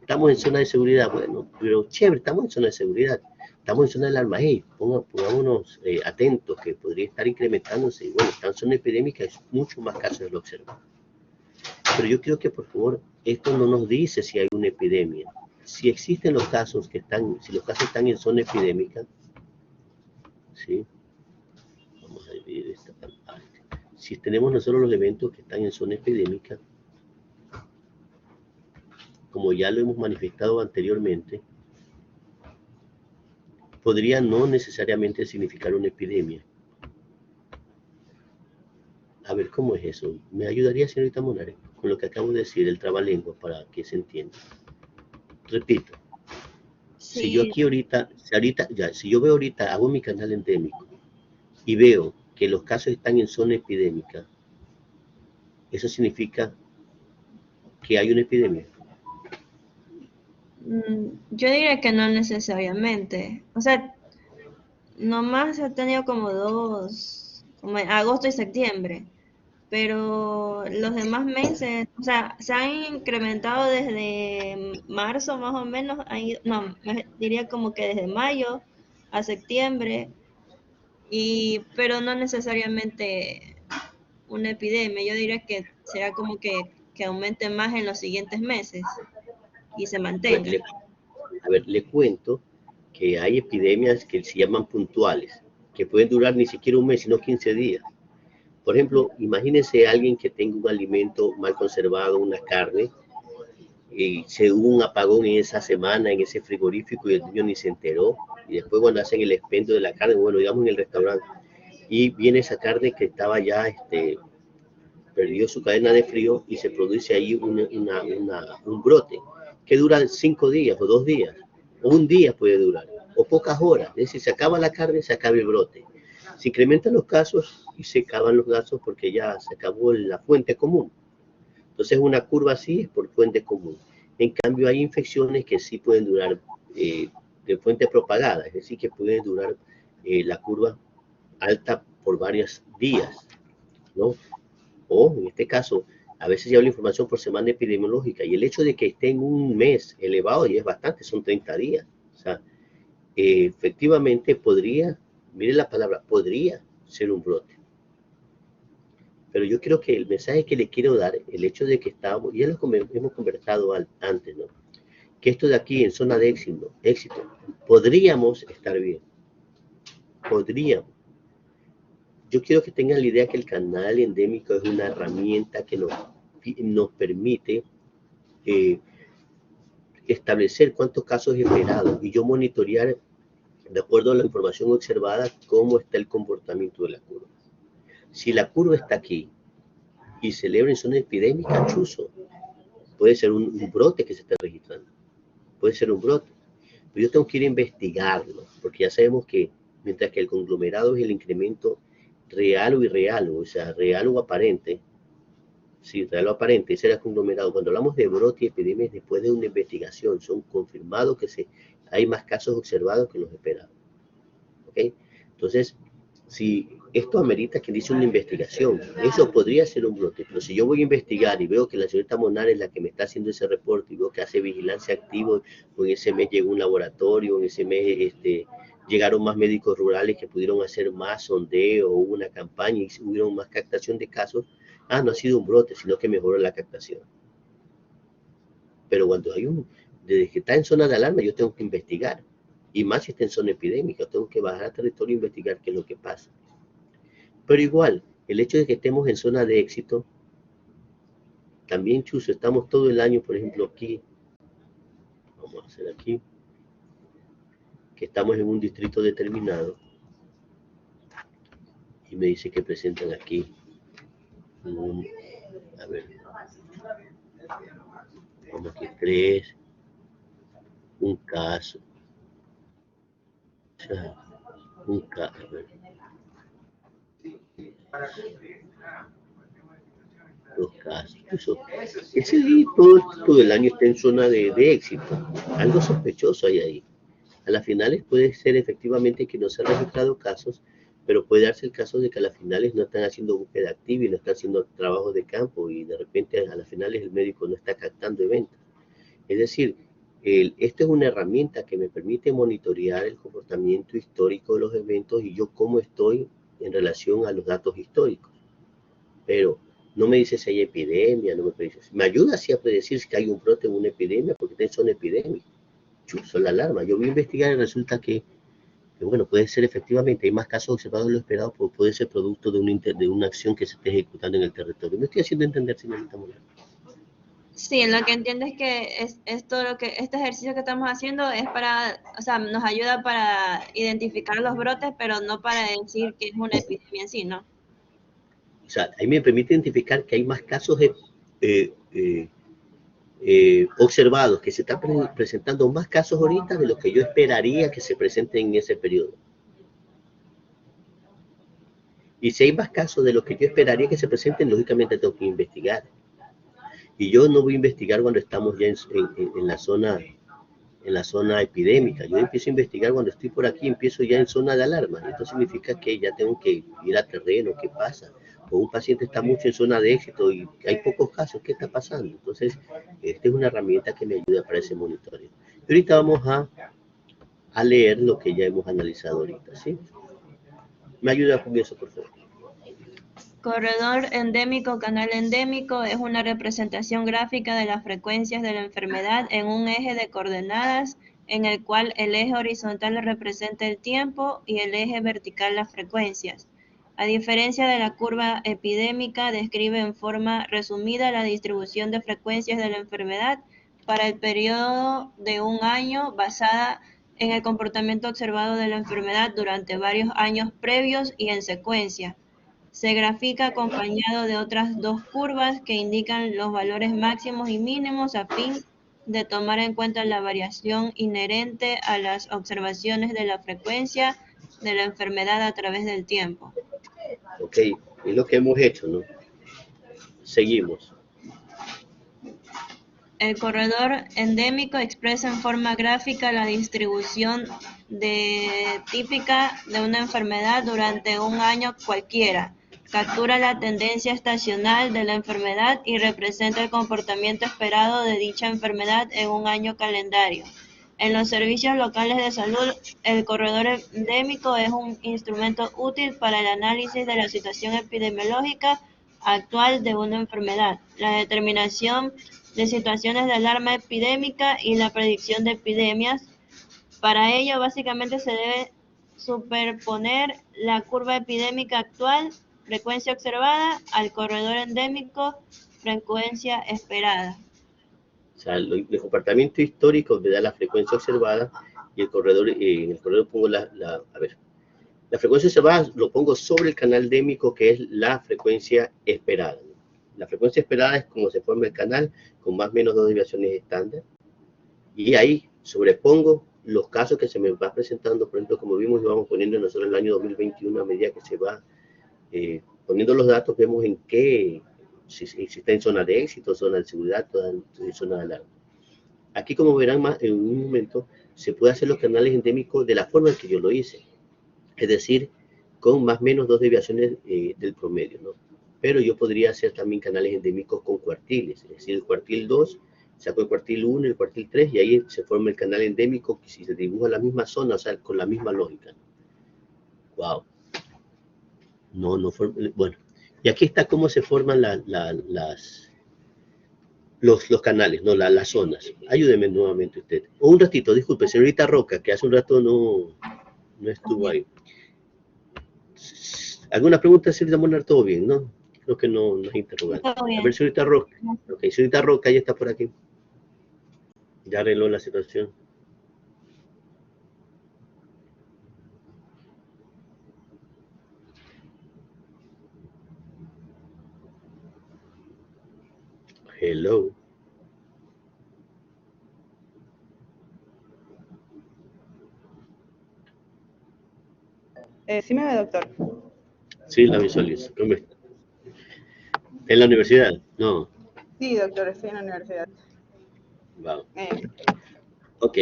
Estamos en zona de seguridad, bueno, pero chévere, estamos en zona de seguridad. Estamos en zona de alarma, pongámonos atentos, que podría estar incrementándose. Y bueno, están en zona epidémica, es mucho más casos de lo observado. Pero yo creo que, por favor, esto no nos dice si hay una epidemia. Si existen los casos si los casos están en zona epidémica, ¿sí? Vamos a dividir esta pantalla. Si tenemos nosotros los eventos que están en zona epidémica, como ya lo hemos manifestado anteriormente, podría no necesariamente significar una epidemia. A ver, ¿cómo es eso? ¿Me ayudaría, señorita Monares, con lo que acabo de decir, el trabalengua, para que se entienda? Repito. Sí. Si yo aquí si yo veo ahorita, hago mi canal endémico y veo que los casos están en zona epidémica, ¿eso significa que hay una epidemia? Yo diría que no necesariamente. O sea, nomás he tenido como dos, como en agosto y septiembre. Pero los demás meses, o sea, se han incrementado desde marzo más o menos, diría como que desde mayo a septiembre, pero no necesariamente una epidemia. Yo diría que será como que aumente más en los siguientes meses y se mantenga. A ver, le cuento que hay epidemias que se llaman puntuales, que pueden durar ni siquiera un mes, sino 15 días. Por ejemplo, imagínense alguien que tenga un alimento mal conservado, una carne, y se hubo un apagón en esa semana en ese frigorífico y el niño ni se enteró, y después cuando hacen el expendio de la carne, bueno, digamos en el restaurante, y viene esa carne que estaba ya, perdió su cadena de frío y se produce ahí un brote que dura 5 días o 2 días, o un día puede durar, o pocas horas. Es decir, se acaba la carne, se acaba el brote. Se incrementan los casos y se acaban los casos porque ya se acabó la fuente común. Entonces, una curva así es por fuente común. En cambio, hay infecciones que sí pueden durar de fuente propagada, es decir, que pueden durar la curva alta por varios días, ¿no? O, en este caso, a veces lleva la información por semana epidemiológica y el hecho de que esté en un mes elevado ya es bastante, son 30 días. O sea, efectivamente podría, mire la palabra, podría ser un brote. Pero yo creo que el mensaje que le quiero dar, el hecho de que estamos, ya lo hemos conversado antes, ¿no? Que esto de aquí en zona de éxito, podríamos estar bien. Podríamos. yo quiero que tengan la idea que el canal endémico es una herramienta que nos permite establecer cuántos casos esperados y yo monitorear, de acuerdo a la información observada, cómo está el comportamiento de la curva. Si la curva está aquí y celebra en zona epidémica, chuzo, puede ser un brote que se está registrando. Puede ser un brote. Pero yo tengo que ir a investigarlo, porque ya sabemos que mientras que el conglomerado es el incremento real o irreal, o sea, real o aparente, sí, real o aparente, ese era el conglomerado. Cuando hablamos de brote y epidemias, después de una investigación, son confirmados que hay más casos observados que los esperados. ¿Ok? Entonces, si esto amerita que dice una investigación, eso podría ser un brote, pero si yo voy a investigar y veo que la señorita Monar es la que me está haciendo ese reporte y veo que hace vigilancia activa, o en ese mes llegó un laboratorio, en ese mes llegaron más médicos rurales que pudieron hacer más sondeo, hubo una campaña y hubieron más captación de casos, no ha sido un brote, sino que mejoró la captación. Pero cuando desde que está en zona de alarma, yo tengo que investigar. Y más si está en zona epidémica, tengo que bajar al territorio e investigar qué es lo que pasa. Pero igual, el hecho de que estemos en zona de éxito, también chuzo, estamos todo el año, por ejemplo, aquí, vamos a hacer aquí, que estamos en un distrito determinado, y me dice que presentan aquí, a ver, vamos aquí, 3, un caso, o sea, un caso, a ver, 2 casos. Ese día todo el año está en zona de éxito. Algo sospechoso hay ahí. A las finales puede ser efectivamente que no se han registrado casos, pero puede darse el caso de que a las finales no están haciendo búsqueda activa y no están haciendo trabajos de campo y de repente a las finales el médico no está captando eventos. Es decir, esta es una herramienta que me permite monitorear el comportamiento histórico de los eventos y yo cómo estoy en relación a los datos históricos. Pero no me dice si hay epidemia, no me dice. Me ayuda así a predecir si hay un brote en una epidemia porque está en zona epidémica. Chuzo la alarma. Yo voy a investigar y resulta que bueno, puede ser efectivamente, hay más casos observados de lo esperado, pero puede ser producto de una acción que se esté ejecutando en el territorio. ¿Me estoy haciendo entender, señorita Molar? Sí, lo que entiendo es que este ejercicio que estamos haciendo es para, o sea, nos ayuda para identificar los brotes, pero no para decir que es una epidemia en sí, ¿no? O sea, ahí me permite identificar que hay más casos observados, que se están presentando más casos ahorita de los que yo esperaría que se presenten en ese periodo. Y si hay más casos de los que yo esperaría que se presenten, lógicamente tengo que investigar. Y yo no voy a investigar cuando estamos ya en la zona epidémica. Yo empiezo a investigar cuando estoy por aquí, empiezo ya en zona de alarma. Esto significa que ya tengo que ir a terreno, ¿qué pasa? O un paciente está mucho en zona de éxito y hay pocos casos, ¿qué está pasando? Entonces, esta es una herramienta que me ayuda para ese monitoreo. Y ahorita vamos a leer lo que ya hemos analizado ahorita, ¿sí? ¿Me ayuda con eso, por favor? Corredor endémico, canal endémico es una representación gráfica de las frecuencias de la enfermedad en un eje de coordenadas en el cual el eje horizontal representa el tiempo y el eje vertical las frecuencias. A diferencia de la curva epidémica, describe en forma resumida la distribución de frecuencias de la enfermedad para el periodo de un año basada en el comportamiento observado de la enfermedad durante varios años previos y en secuencia. Se grafica acompañado de otras 2 curvas que indican los valores máximos y mínimos a fin de tomar en cuenta la variación inherente a las observaciones de la frecuencia de la enfermedad a través del tiempo. Ok, es lo que hemos hecho, ¿no? Seguimos. El corredor endémico expresa en forma gráfica la distribución típica de una enfermedad durante un año cualquiera. Captura la tendencia estacional de la enfermedad y representa el comportamiento esperado de dicha enfermedad en un año calendario. En los servicios locales de salud, el corredor endémico es un instrumento útil para el análisis de la situación epidemiológica actual de una enfermedad, la determinación de situaciones de alarma epidémica y la predicción de epidemias. Para ello, básicamente se debe superponer la curva epidémica actual, frecuencia observada, al corredor endémico, frecuencia esperada. O sea, el comportamiento histórico me da la frecuencia observada y en el corredor pongo a ver, la frecuencia observada lo pongo sobre el canal endémico, que es la frecuencia esperada. La frecuencia esperada es como se forma el canal, con más o menos 2 desviaciones estándar. Y ahí sobrepongo los casos que se me va presentando, por ejemplo, como vimos y vamos poniendo nosotros el año 2021, a medida que se va poniendo los datos, vemos en qué, si está en zona de éxito, zona de seguridad, zona de alarma. Aquí, como verán más en un momento, se puede hacer los canales endémicos de la forma en que yo lo hice. Es decir, con más o menos 2 desviaciones del promedio, ¿no? Pero yo podría hacer también canales endémicos con cuartiles, es decir, el cuartil 2, saco el cuartil 1 y el cuartil 3, y ahí se forma el canal endémico, que si se dibuja la misma zona, o sea, con la misma lógica. Wow. Bueno. Y aquí está cómo se forman los canales, no, las zonas. Ayúdeme nuevamente usted. O un ratito, disculpe, señorita Roca, que hace un rato no estuvo ahí. ¿Alguna pregunta, señorita Monar? ¿Todo bien, no? Creo que no hay interrogante. Todo bien. A ver, señorita Roca. Ok, señorita Roca, ya está por aquí. Ya arregló la situación. Hello. Sí me ve, doctor. Sí, la visualizo. ¿Cómo está? ¿En la universidad? No. Sí, doctor, estoy en la universidad. Wow. Ok.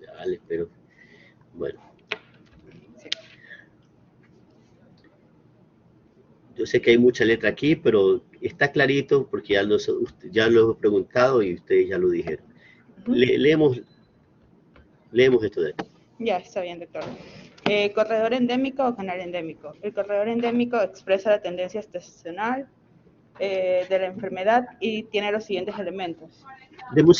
Ya, le espero. Bueno. Sí. Yo sé que hay mucha letra aquí, pero está clarito porque ya lo he preguntado y ustedes ya lo dijeron. Leemos esto de aquí. Ya, está bien, doctor. Corredor endémico o canal endémico. El corredor endémico expresa la tendencia estacional de la enfermedad y tiene los siguientes elementos. Deme un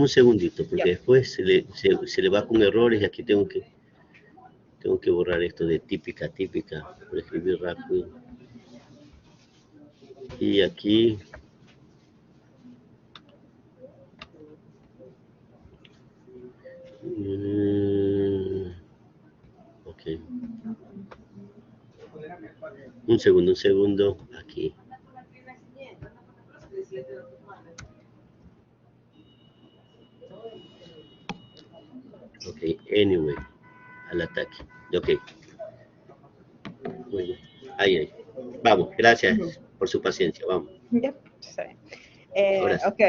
segundito, porque después se le va con errores y aquí tengo que borrar esto de típica, por escribir rápido. Y aquí... ok. Un segundo, aquí. Ok, anyway, al ataque. Ok. Muy bien. Ahí. Vamos, gracias por su paciencia, vamos. Ya, está bien. Ahora sí. Ok.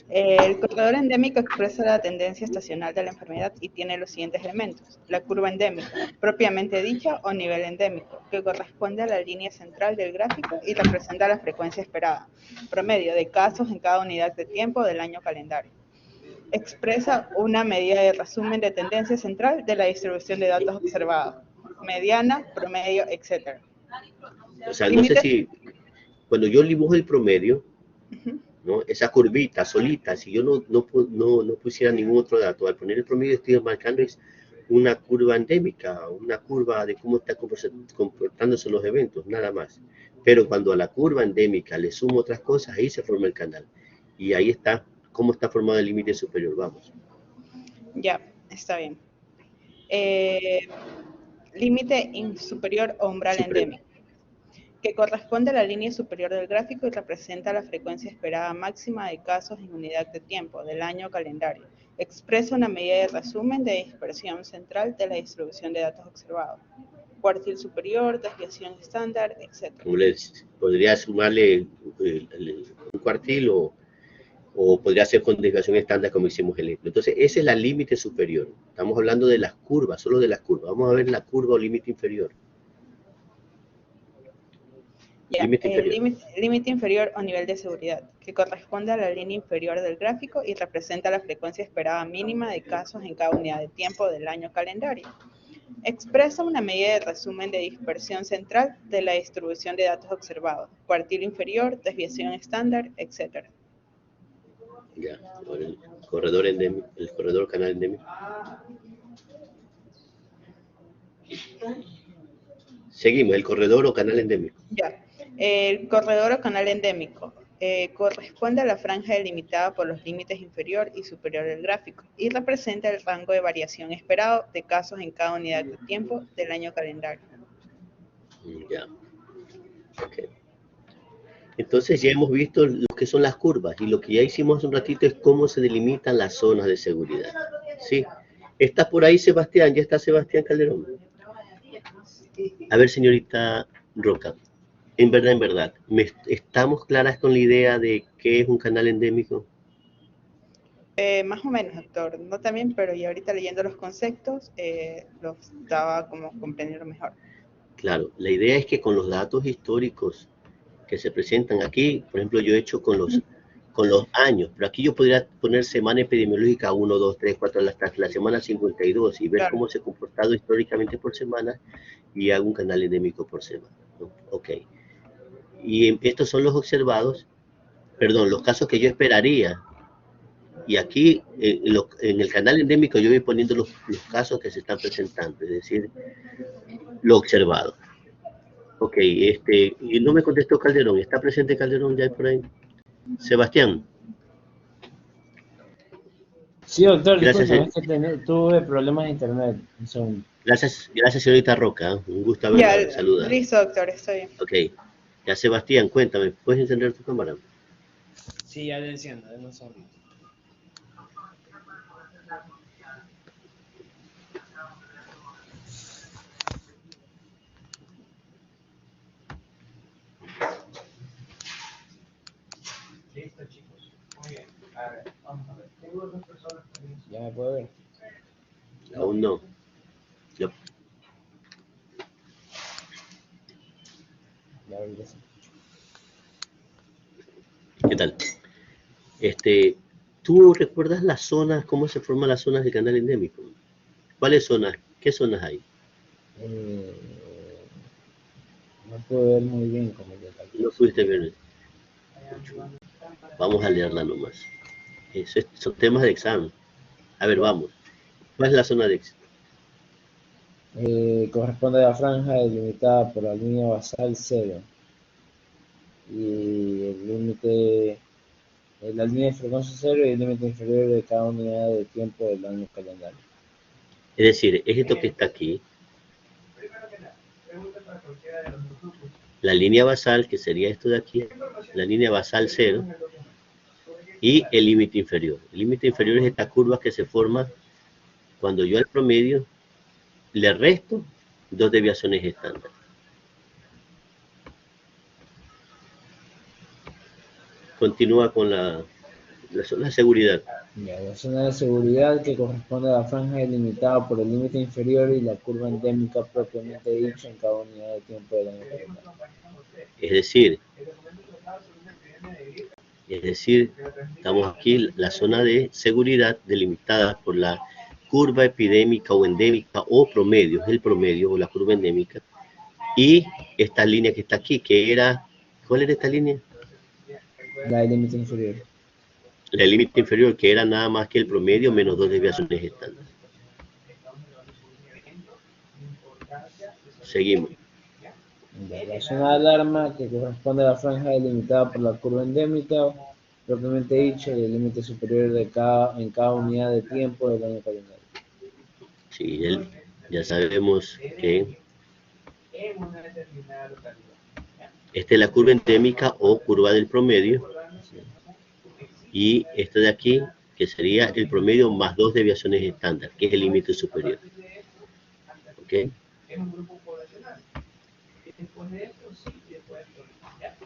El corredor endémico expresa la tendencia estacional de la enfermedad y tiene los siguientes elementos. La curva endémica, propiamente dicha, o nivel endémico, que corresponde a la línea central del gráfico y representa la frecuencia esperada, promedio de casos en cada unidad de tiempo del año calendario. Expresa una medida de resumen de tendencia central de la distribución de datos observados, mediana, promedio, etc. O sea, no sé si cuando yo dibujo el promedio, ¿no? Esa curvita solita, si yo no pusiera ningún otro dato, al poner el promedio estoy marcando es una curva endémica, una curva de cómo están comportándose los eventos, nada más. Pero cuando a la curva endémica le sumo otras cosas, ahí se forma el canal. Y ahí está cómo está formado el límite superior, vamos. Ya, está bien. Límite superior o umbral endémico, que corresponde a la línea superior del gráfico y representa la frecuencia esperada máxima de casos en unidad de tiempo del año calendario. Expresa una medida de resumen de dispersión central de la distribución de datos observados. Cuartil superior, desviación estándar, etc. Podría sumarle un cuartil o podría ser con desviación estándar como hicimos el ejemplo. Entonces, esa es la límite superior. Estamos hablando de las curvas, solo de las curvas. Vamos a ver la curva o límite inferior. Ya, límite inferior o nivel de seguridad, que corresponde a la línea inferior del gráfico y representa la frecuencia esperada mínima de casos en cada unidad de tiempo del año calendario. Expresa una medida de resumen de dispersión central de la distribución de datos observados, cuartil inferior, desviación estándar, etc. Ya, corredor endémico, el corredor canal endémico. Seguimos, el corredor o canal endémico. Ya. El corredor o canal endémico corresponde a la franja delimitada por los límites inferior y superior del gráfico y representa el rango de variación esperado de casos en cada unidad de tiempo del año calendario. Ya. Okay. Entonces ya hemos visto lo que son las curvas y lo que ya hicimos hace un ratito es cómo se delimitan las zonas de seguridad. ¿Sí? ¿Está por ahí Sebastián? ¿Ya está Sebastián Calderón? A ver, señorita Roca, en verdad, ¿estamos claras con la idea de qué es un canal endémico? Más o menos, doctor. No también, pero ya ahorita leyendo los conceptos, los estaba como comprendiendo mejor. Claro, la idea es que con los datos históricos que se presentan aquí, por ejemplo, yo he hecho con los años, pero aquí yo podría poner semana epidemiológica 1, 2, 3, 4, hasta la semana 52 y ver Claro. cómo se ha comportado históricamente por semana y hago un canal endémico por semana, ¿no? Ok. Y estos son los observados, perdón, los casos que yo esperaría. Y aquí, en el canal endémico, yo voy poniendo los casos que se están presentando, es decir, lo observado. Ok, y no me contestó Calderón. ¿Está presente Calderón ya por ahí? Sebastián. Sí, doctor, Gracias, disculpe, es que tuve problemas de internet. Un segundo. Gracias, señorita Roca. Un gusto haberla saludado. Listo, doctor, estoy bien. Ok. Ya, Sebastián, cuéntame, ¿puedes encender tu cámara? Sí, ya le enciendo, denme un segundo. Listo, chicos. Muy bien. A ver, vamos a ver. Tengo dos personas también. ¿Ya me puede ver? Aún no. Yo. Ya ahorita sí. ¿Qué tal? ¿Tú recuerdas las zonas, cómo se forman las zonas del canal endémico? ¿Cuáles zonas? ¿Qué zonas hay? No puedo ver muy bien como yo tal. No pudiste ver. Vamos a leerla nomás. Son temas de examen. A ver, vamos. ¿Cuál es la zona de éxito? Corresponde a la franja delimitada por la línea basal 0 y el límite, la línea de frecuencia 0 y el límite inferior de cada unidad de tiempo del año calendario. Es decir, es esto que está aquí. La línea basal, que sería esto de aquí, la línea basal 0 y el límite inferior. El límite inferior es esta curva que se forma cuando yo al promedio le resto dos desviaciones estándar. Continúa con la zona de seguridad. Ya, la zona de seguridad que corresponde a la franja delimitada por el límite inferior y la curva endémica propiamente dicha en cada unidad de tiempo del año calendario. Es decir, estamos aquí, la zona de seguridad delimitada por la curva epidémica o endémica o promedio, es el promedio o la curva endémica, y esta línea que está aquí, que era, ¿cuál era esta línea? La del límite inferior. El límite inferior, que era nada más que el promedio menos dos desviaciones estándar. Seguimos. La zona de alarma que corresponde a la franja delimitada por la curva endémica, propiamente dicho, y el límite superior de en cada unidad de tiempo del año calendario. Sí, ya sabemos que esta es la curva endémica o curva del promedio. Y esto de aquí, que sería el promedio más dos desviaciones estándar, que es el límite superior. ¿Ok?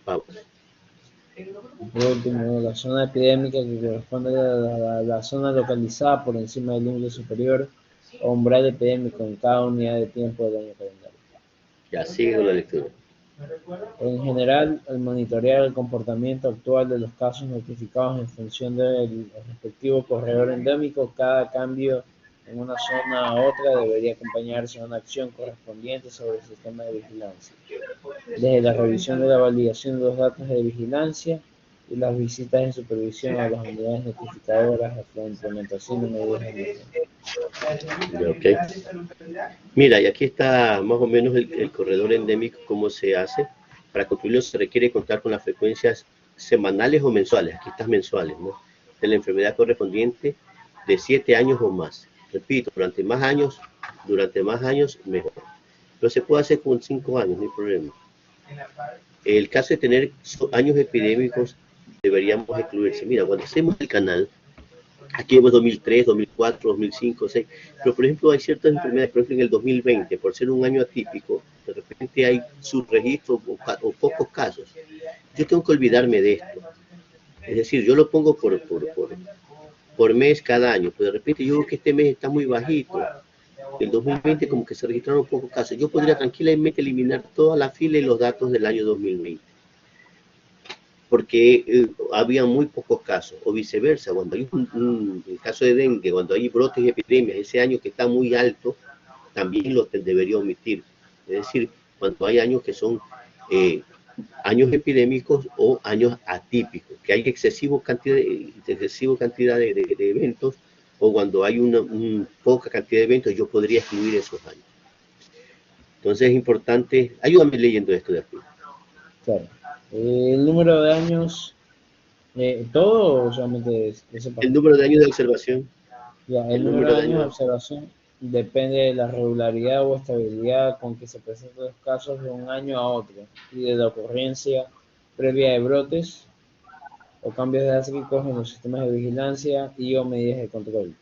Vamos. Por último, la zona epidémica que corresponde a la zona localizada por encima del límite superior o umbral epidémico en cada unidad de tiempo del año calendario. Ya, sigue con la lectura. En general, al monitorear el comportamiento actual de los casos notificados en función del respectivo corredor endémico, cada cambio en una zona a otra debería acompañarse de una acción correspondiente sobre el sistema de vigilancia. Desde la revisión de la validación de los datos de vigilancia y las visitas de supervisión a las unidades notificadoras hasta la implementación de medidas de emergencia. Ok. Mira, y aquí está más o menos el corredor endémico, cómo se hace. Para concluirlo se requiere contar con las frecuencias semanales o mensuales, aquí están mensuales, ¿no? De la enfermedad correspondiente de 7 años o más. Repito, durante más años, mejor. Pero se puede hacer con 5 años, no hay problema. El caso de tener años epidémicos deberíamos excluirse. Mira, cuando hacemos el canal, aquí vemos 2003, 2004, 2005, 2006, pero por ejemplo hay ciertas enfermedades, por ejemplo en el 2020, por ser un año atípico, de repente hay subregistros o pocos casos. Yo tengo que olvidarme de esto. Es decir, yo lo pongo por mes cada año, pero de repente yo veo que este mes está muy bajito. El 2020 como que se registraron pocos casos. Yo podría tranquilamente eliminar toda la fila y los datos del año 2020. Porque había muy pocos casos, o viceversa, cuando hay el caso de dengue, cuando hay brotes y epidemias, ese año que está muy alto, también lo debería omitir. Es decir, cuando hay años que son años epidémicos o años atípicos, que hay excesiva cantidad de eventos, o cuando hay una poca cantidad de eventos, yo podría excluir esos años. Entonces es importante, ayúdame leyendo esto de aquí. Claro. El número de años, ¿todo o solamente ese parte? El número de años de observación. Ya, el número de años de observación depende de la regularidad o estabilidad con que se presentan los casos de un año a otro y de la ocurrencia previa de brotes o cambios drásticos en los sistemas de vigilancia y o medidas de control.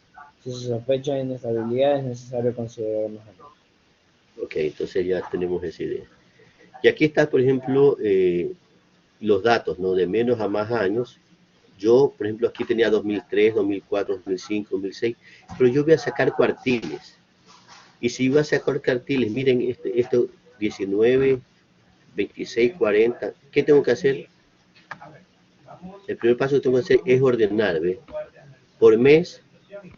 Si se sospecha de inestabilidad, es necesario considerar más años. Ok, entonces ya tenemos esa idea. Y aquí está, por ejemplo, los datos, ¿no? De menos a más años. Yo, por ejemplo, aquí tenía 2003, 2004, 2005, 2006, pero yo voy a sacar cuartiles. Y si voy a sacar cuartiles, miren, esto 19, 26, 40, ¿qué tengo que hacer? El primer paso que tengo que hacer es ordenar, ¿ves? Por mes,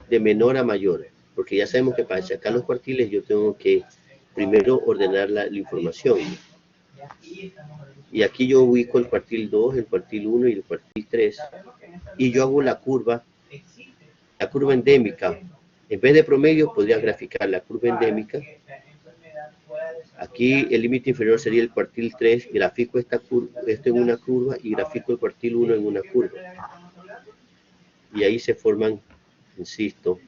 de menor a mayor, porque ya sabemos que para sacar los cuartiles yo tengo que primero ordenar la información. Y aquí yo ubico el cuartil 2, el cuartil 1 y el cuartil 3, y yo hago la curva endémica. En vez de promedio, podría graficar la curva endémica. Aquí el límite inferior sería el cuartil 3, grafico esto en una curva y grafico el cuartil 1 en una curva. Y ahí se forman, insisto,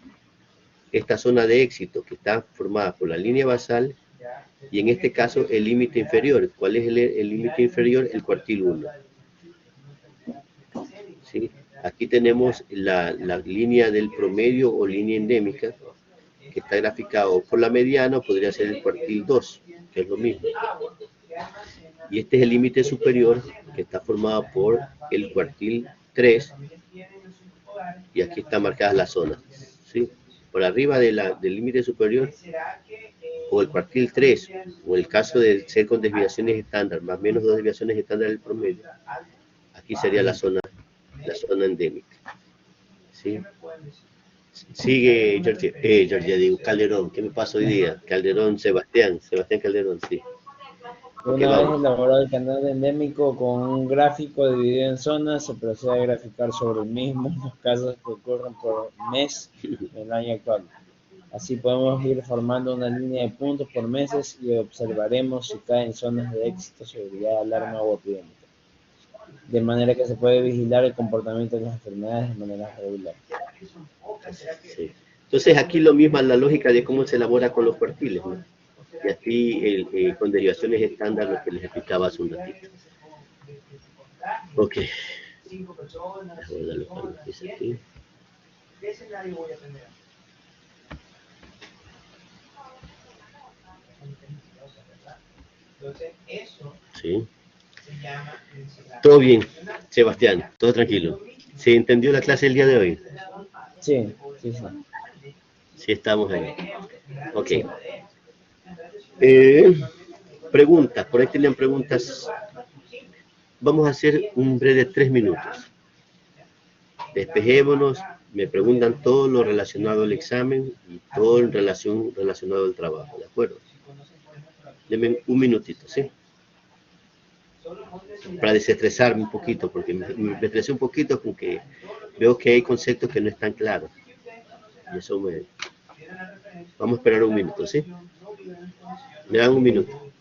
esta zona de éxito que está formada por la línea basal y en este caso el límite inferior. ¿Cuál es el límite inferior? El cuartil 1. ¿Sí? Aquí tenemos la línea del promedio o línea endémica que está graficado por la mediana, o podría ser el cuartil 2, que es lo mismo. Y este es el límite superior que está formado por el cuartil 3 y aquí están marcadas las zonas. ¿Sí? Por arriba del límite superior o el cuartil 3, o el caso de ser con desviaciones estándar, más o menos 2 desviaciones estándar del promedio, aquí sería la zona endémica. ¿Sí? Sigue Georgia, digo, Calderón, ¿qué me pasó hoy día? Calderón, Sebastián Calderón, sí. Una vez elaborado el canal endémico con un gráfico dividido en zonas, se procede a graficar sobre el mismo los casos que ocurren por mes en el año actual. Así podemos ir formando una línea de puntos por meses y observaremos si caen zonas de éxito, seguridad, alarma o epidemia. De manera que se puede vigilar el comportamiento de las enfermedades de manera regular. Sí. Entonces aquí lo mismo, la lógica de cómo se elabora con los cuartiles, ¿no? Y aquí con derivaciones estándar, lo que les explicaba hace un ratito. Ok. Sí. Todo bien, Sebastián, todo tranquilo. ¿Se entendió la clase del día de hoy? Sí. Sí, estamos ahí. Ok. Preguntas, por ahí tenían preguntas. Vamos a hacer un breve de 3 minutos. Despejémonos, me preguntan todo lo relacionado al examen y todo en relacionado al trabajo, ¿de acuerdo? Denme un minutito, ¿sí? para desestresarme un poquito, porque me estresé un poquito porque veo que hay conceptos que no están claros. Y eso me... Vamos a esperar un minuto, ¿sí? Me dan un minuto.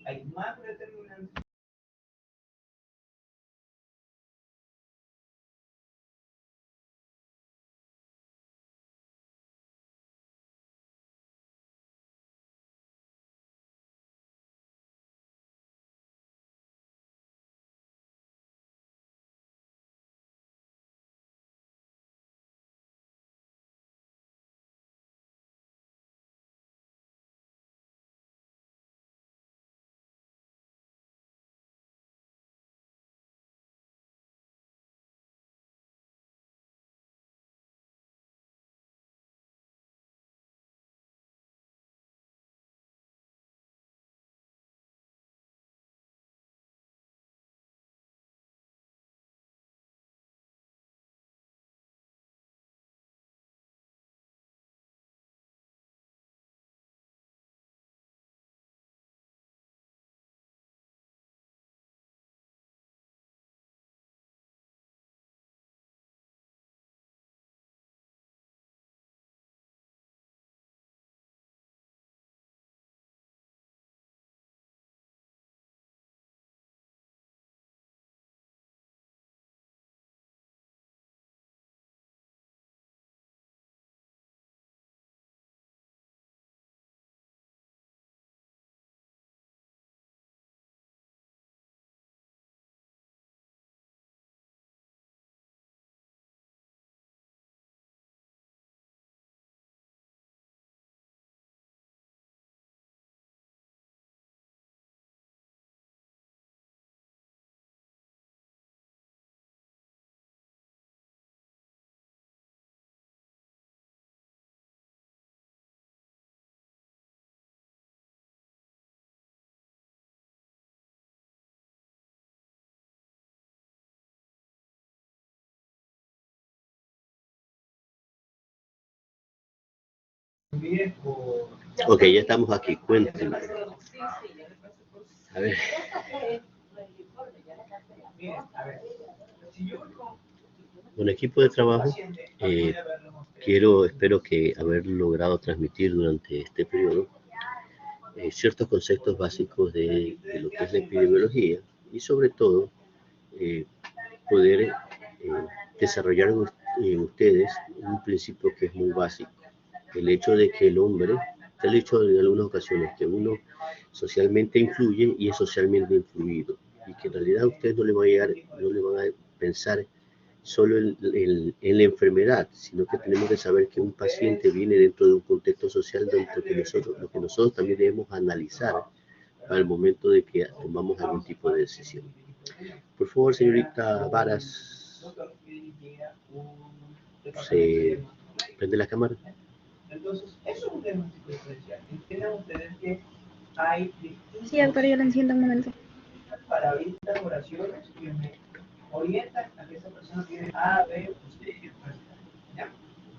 Hay más determinantes. Ok, ya estamos aquí, cuéntenme. A ver. Con equipo de trabajo, espero que haber logrado transmitir durante este periodo ciertos conceptos básicos de lo que es la epidemiología y sobre todo poder desarrollar en ustedes un principio que es muy básico. El hecho de que el hombre, te lo he dicho en algunas ocasiones, que uno socialmente influye y es socialmente influido. Y que en realidad ustedes no le van a pensar solo en la enfermedad, sino que tenemos que saber que un paciente viene dentro de un contexto social dentro de lo que nosotros también debemos analizar al momento de que tomamos algún tipo de decisión. Por favor, señorita Varas, ¿se prende la cámara? Entonces, eso es un diagnóstico diferencial. Entiendan ustedes que hay Sí, doctor, yo lo entiendo un momento. para abrir elaboraciones que me orientan a que esa persona tiene A, B o C. ¿Ya?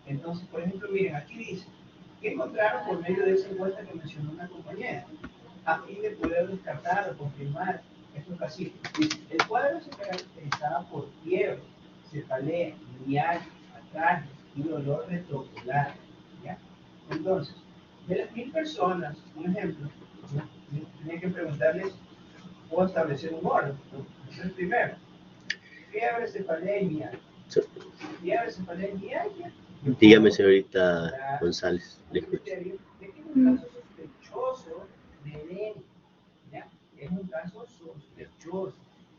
Entonces, por ejemplo, miren, aquí dice, ¿qué encontraron por medio de esa encuesta que mencionó una compañera? A fin de poder descartar o confirmar estos casos. El cuadro se caracterizaba por fiebre, cefalea, mialgia, atrajes y dolor retrocular. ¿Ya? Entonces, de las 1000 personas, un ejemplo, tenía que preguntarles o establecer un orden. ¿No? Eso es primero. Fiebre, cefalea y mialgia. Fiebre, cefalea y mialgia. Dígame, señorita González, le escucho. Es un caso sospechoso de dengue. ¿Ya? Es un caso sospechoso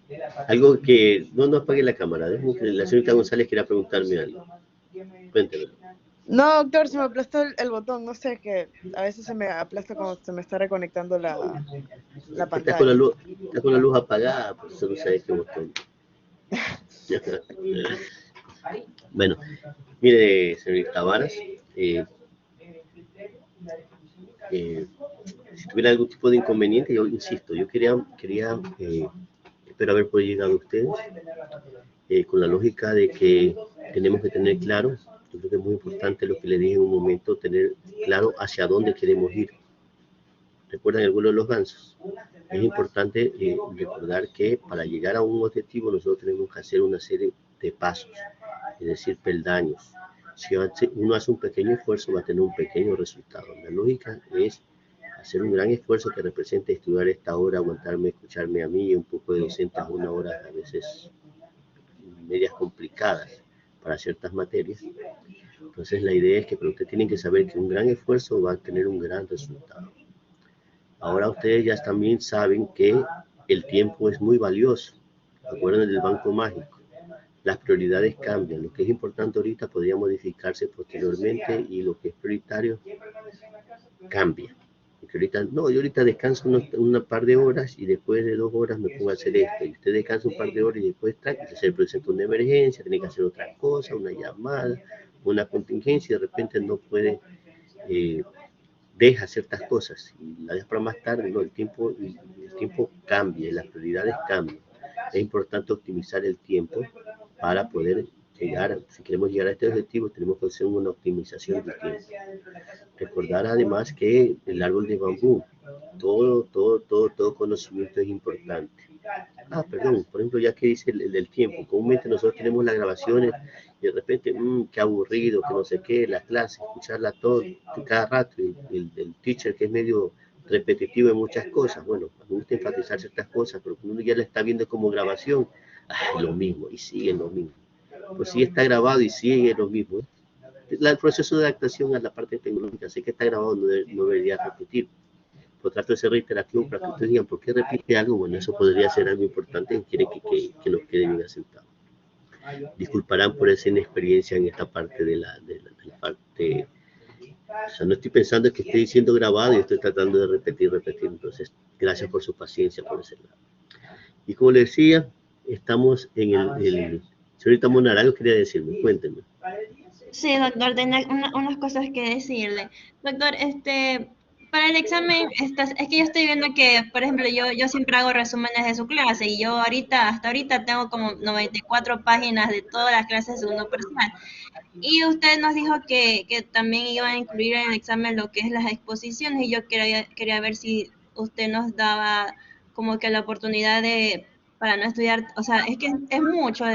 de la patología. Algo que no nos apague la cámara, dejo que la señorita González quiera preguntarme algo. Cuéntemelo. No, doctor, se me aplastó el botón, no sé, que a veces se me aplasta cuando se me está reconectando la Está con pantalla. está con la luz apagada, por eso no sabe qué botón. Bueno, mire, señorita Varas, si tuviera algún tipo de inconveniente, yo insisto, yo quería espero haber podido llegar a ustedes con la lógica de que tenemos que tener claro Yo creo que es muy importante lo que le dije en un momento, tener claro hacia dónde queremos ir. ¿Recuerdan el vuelo de los gansos? Es importante recordar que para llegar a un objetivo nosotros tenemos que hacer una serie de pasos, es decir, peldaños. Si uno hace un pequeño esfuerzo, va a tener un pequeño resultado. La lógica es hacer un gran esfuerzo que represente estudiar esta hora, aguantarme, escucharme a mí y un poco de docente a una hora, a veces medias complicadas para ciertas materias. Entonces la idea es que pero ustedes tienen que saber que un gran esfuerzo va a tener un gran resultado. Ahora ustedes ya también saben que el tiempo es muy valioso. Acuérdense del banco mágico. Las prioridades cambian. Lo que es importante ahorita podría modificarse posteriormente y lo que es prioritario cambia. Porque ahorita, no, yo ahorita descanso una par de horas y después de 2 horas me pongo a hacer esto. Y usted descansa un par de horas y después se presenta una emergencia, tiene que hacer otra cosa, una llamada, una contingencia y de repente no puede, deja ciertas cosas y la deja para más tarde. No, el tiempo cambia y las prioridades cambian. Es importante optimizar el tiempo para poder llegar, si queremos llegar a este objetivo, tenemos que hacer una optimización del tiempo. Recordar además que el árbol de bambú, todo conocimiento es importante. Perdón, por ejemplo, ya que dice el tiempo, comúnmente nosotros tenemos las grabaciones y de repente, qué aburrido, que no sé qué, las clases, escucharlas todo, cada rato, y el teacher que es medio repetitivo en muchas cosas. Bueno, me gusta enfatizar ciertas cosas, pero cuando uno ya la está viendo como grabación, lo mismo, y sigue lo mismo. Pues sí está grabado y sigue lo mismo. El proceso de adaptación a la parte tecnológica, sé que está grabado, no debería repetir. Pero trato de ser reiterativo para que ustedes digan, ¿por qué repite algo? Bueno, eso podría ser algo importante y quiere que nos quede bien asentado. Disculparán por esa inexperiencia en esta parte de la parte. O sea, no estoy pensando que esté diciendo grabado y estoy tratando de repetir. Entonces, gracias por su paciencia por ese lado. Y como les decía, estamos en el señorita Monara, algo quería decirme, cuéntenme. Sí, doctor, tenía unas cosas que decirle. Doctor, para el examen, es que yo estoy viendo que, por ejemplo, yo siempre hago resúmenes de su clase y yo hasta ahorita tengo como 94 páginas de todas las clases de segundo parcial. Y usted nos dijo que también iba a incluir en el examen lo que es las exposiciones y yo quería ver si usted nos daba como que la oportunidad para no estudiar, o sea, es que es mucho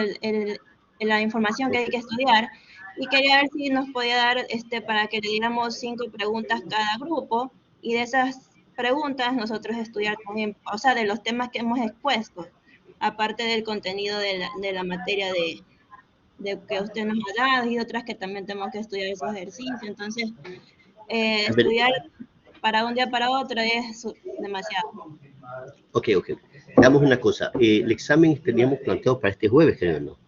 la información que hay que estudiar y quería ver si nos podía dar para que le diéramos 5 preguntas cada grupo y de esas preguntas nosotros estudiar también, o sea, de los temas que hemos expuesto, aparte del contenido de la materia de que usted nos ha dado y otras que también tenemos que estudiar esos ejercicios. Entonces, estudiar para un día para otro es demasiado. Ok. Hagamos una cosa. El examen teníamos planteado para este jueves, creo, ¿no?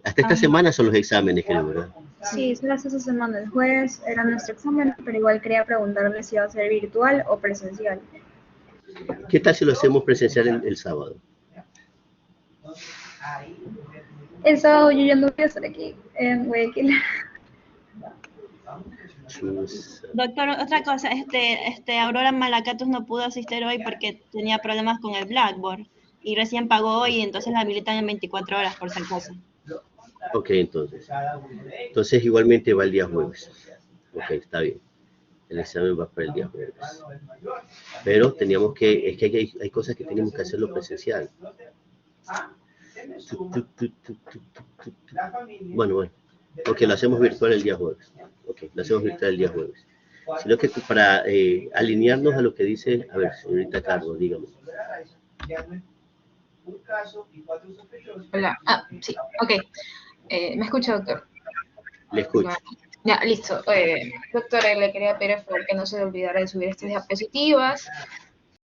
Hasta esta semana son los exámenes, creo, ¿verdad? Sí, solo hace 2 semanas. El jueves era nuestro examen, pero igual quería preguntarle si iba a ser virtual o presencial. ¿Qué tal si lo hacemos presencial el sábado? El sábado yo ya no voy a estar aquí en Guayaquil. Doctor, otra cosa, Aurora Malacatus no pudo asistir hoy porque tenía problemas con el Blackboard y recién pagó hoy y entonces la habilitan en 24 horas por si acaso. Ok, entonces igualmente va el día jueves. Ok, está bien. El examen va para el día jueves. Pero teníamos es que hay cosas que tenemos que hacerlo presencial. Bueno. Ok, lo hacemos virtual el día jueves. Sino que para alinearnos a lo que dice, a ver, señorita Carlos, dígame. Hola, sí, ok. ¿Me escucha, doctor? Le escucho. Ya, listo. Doctor, le quería pedir el favor que no se le olvidara de subir estas diapositivas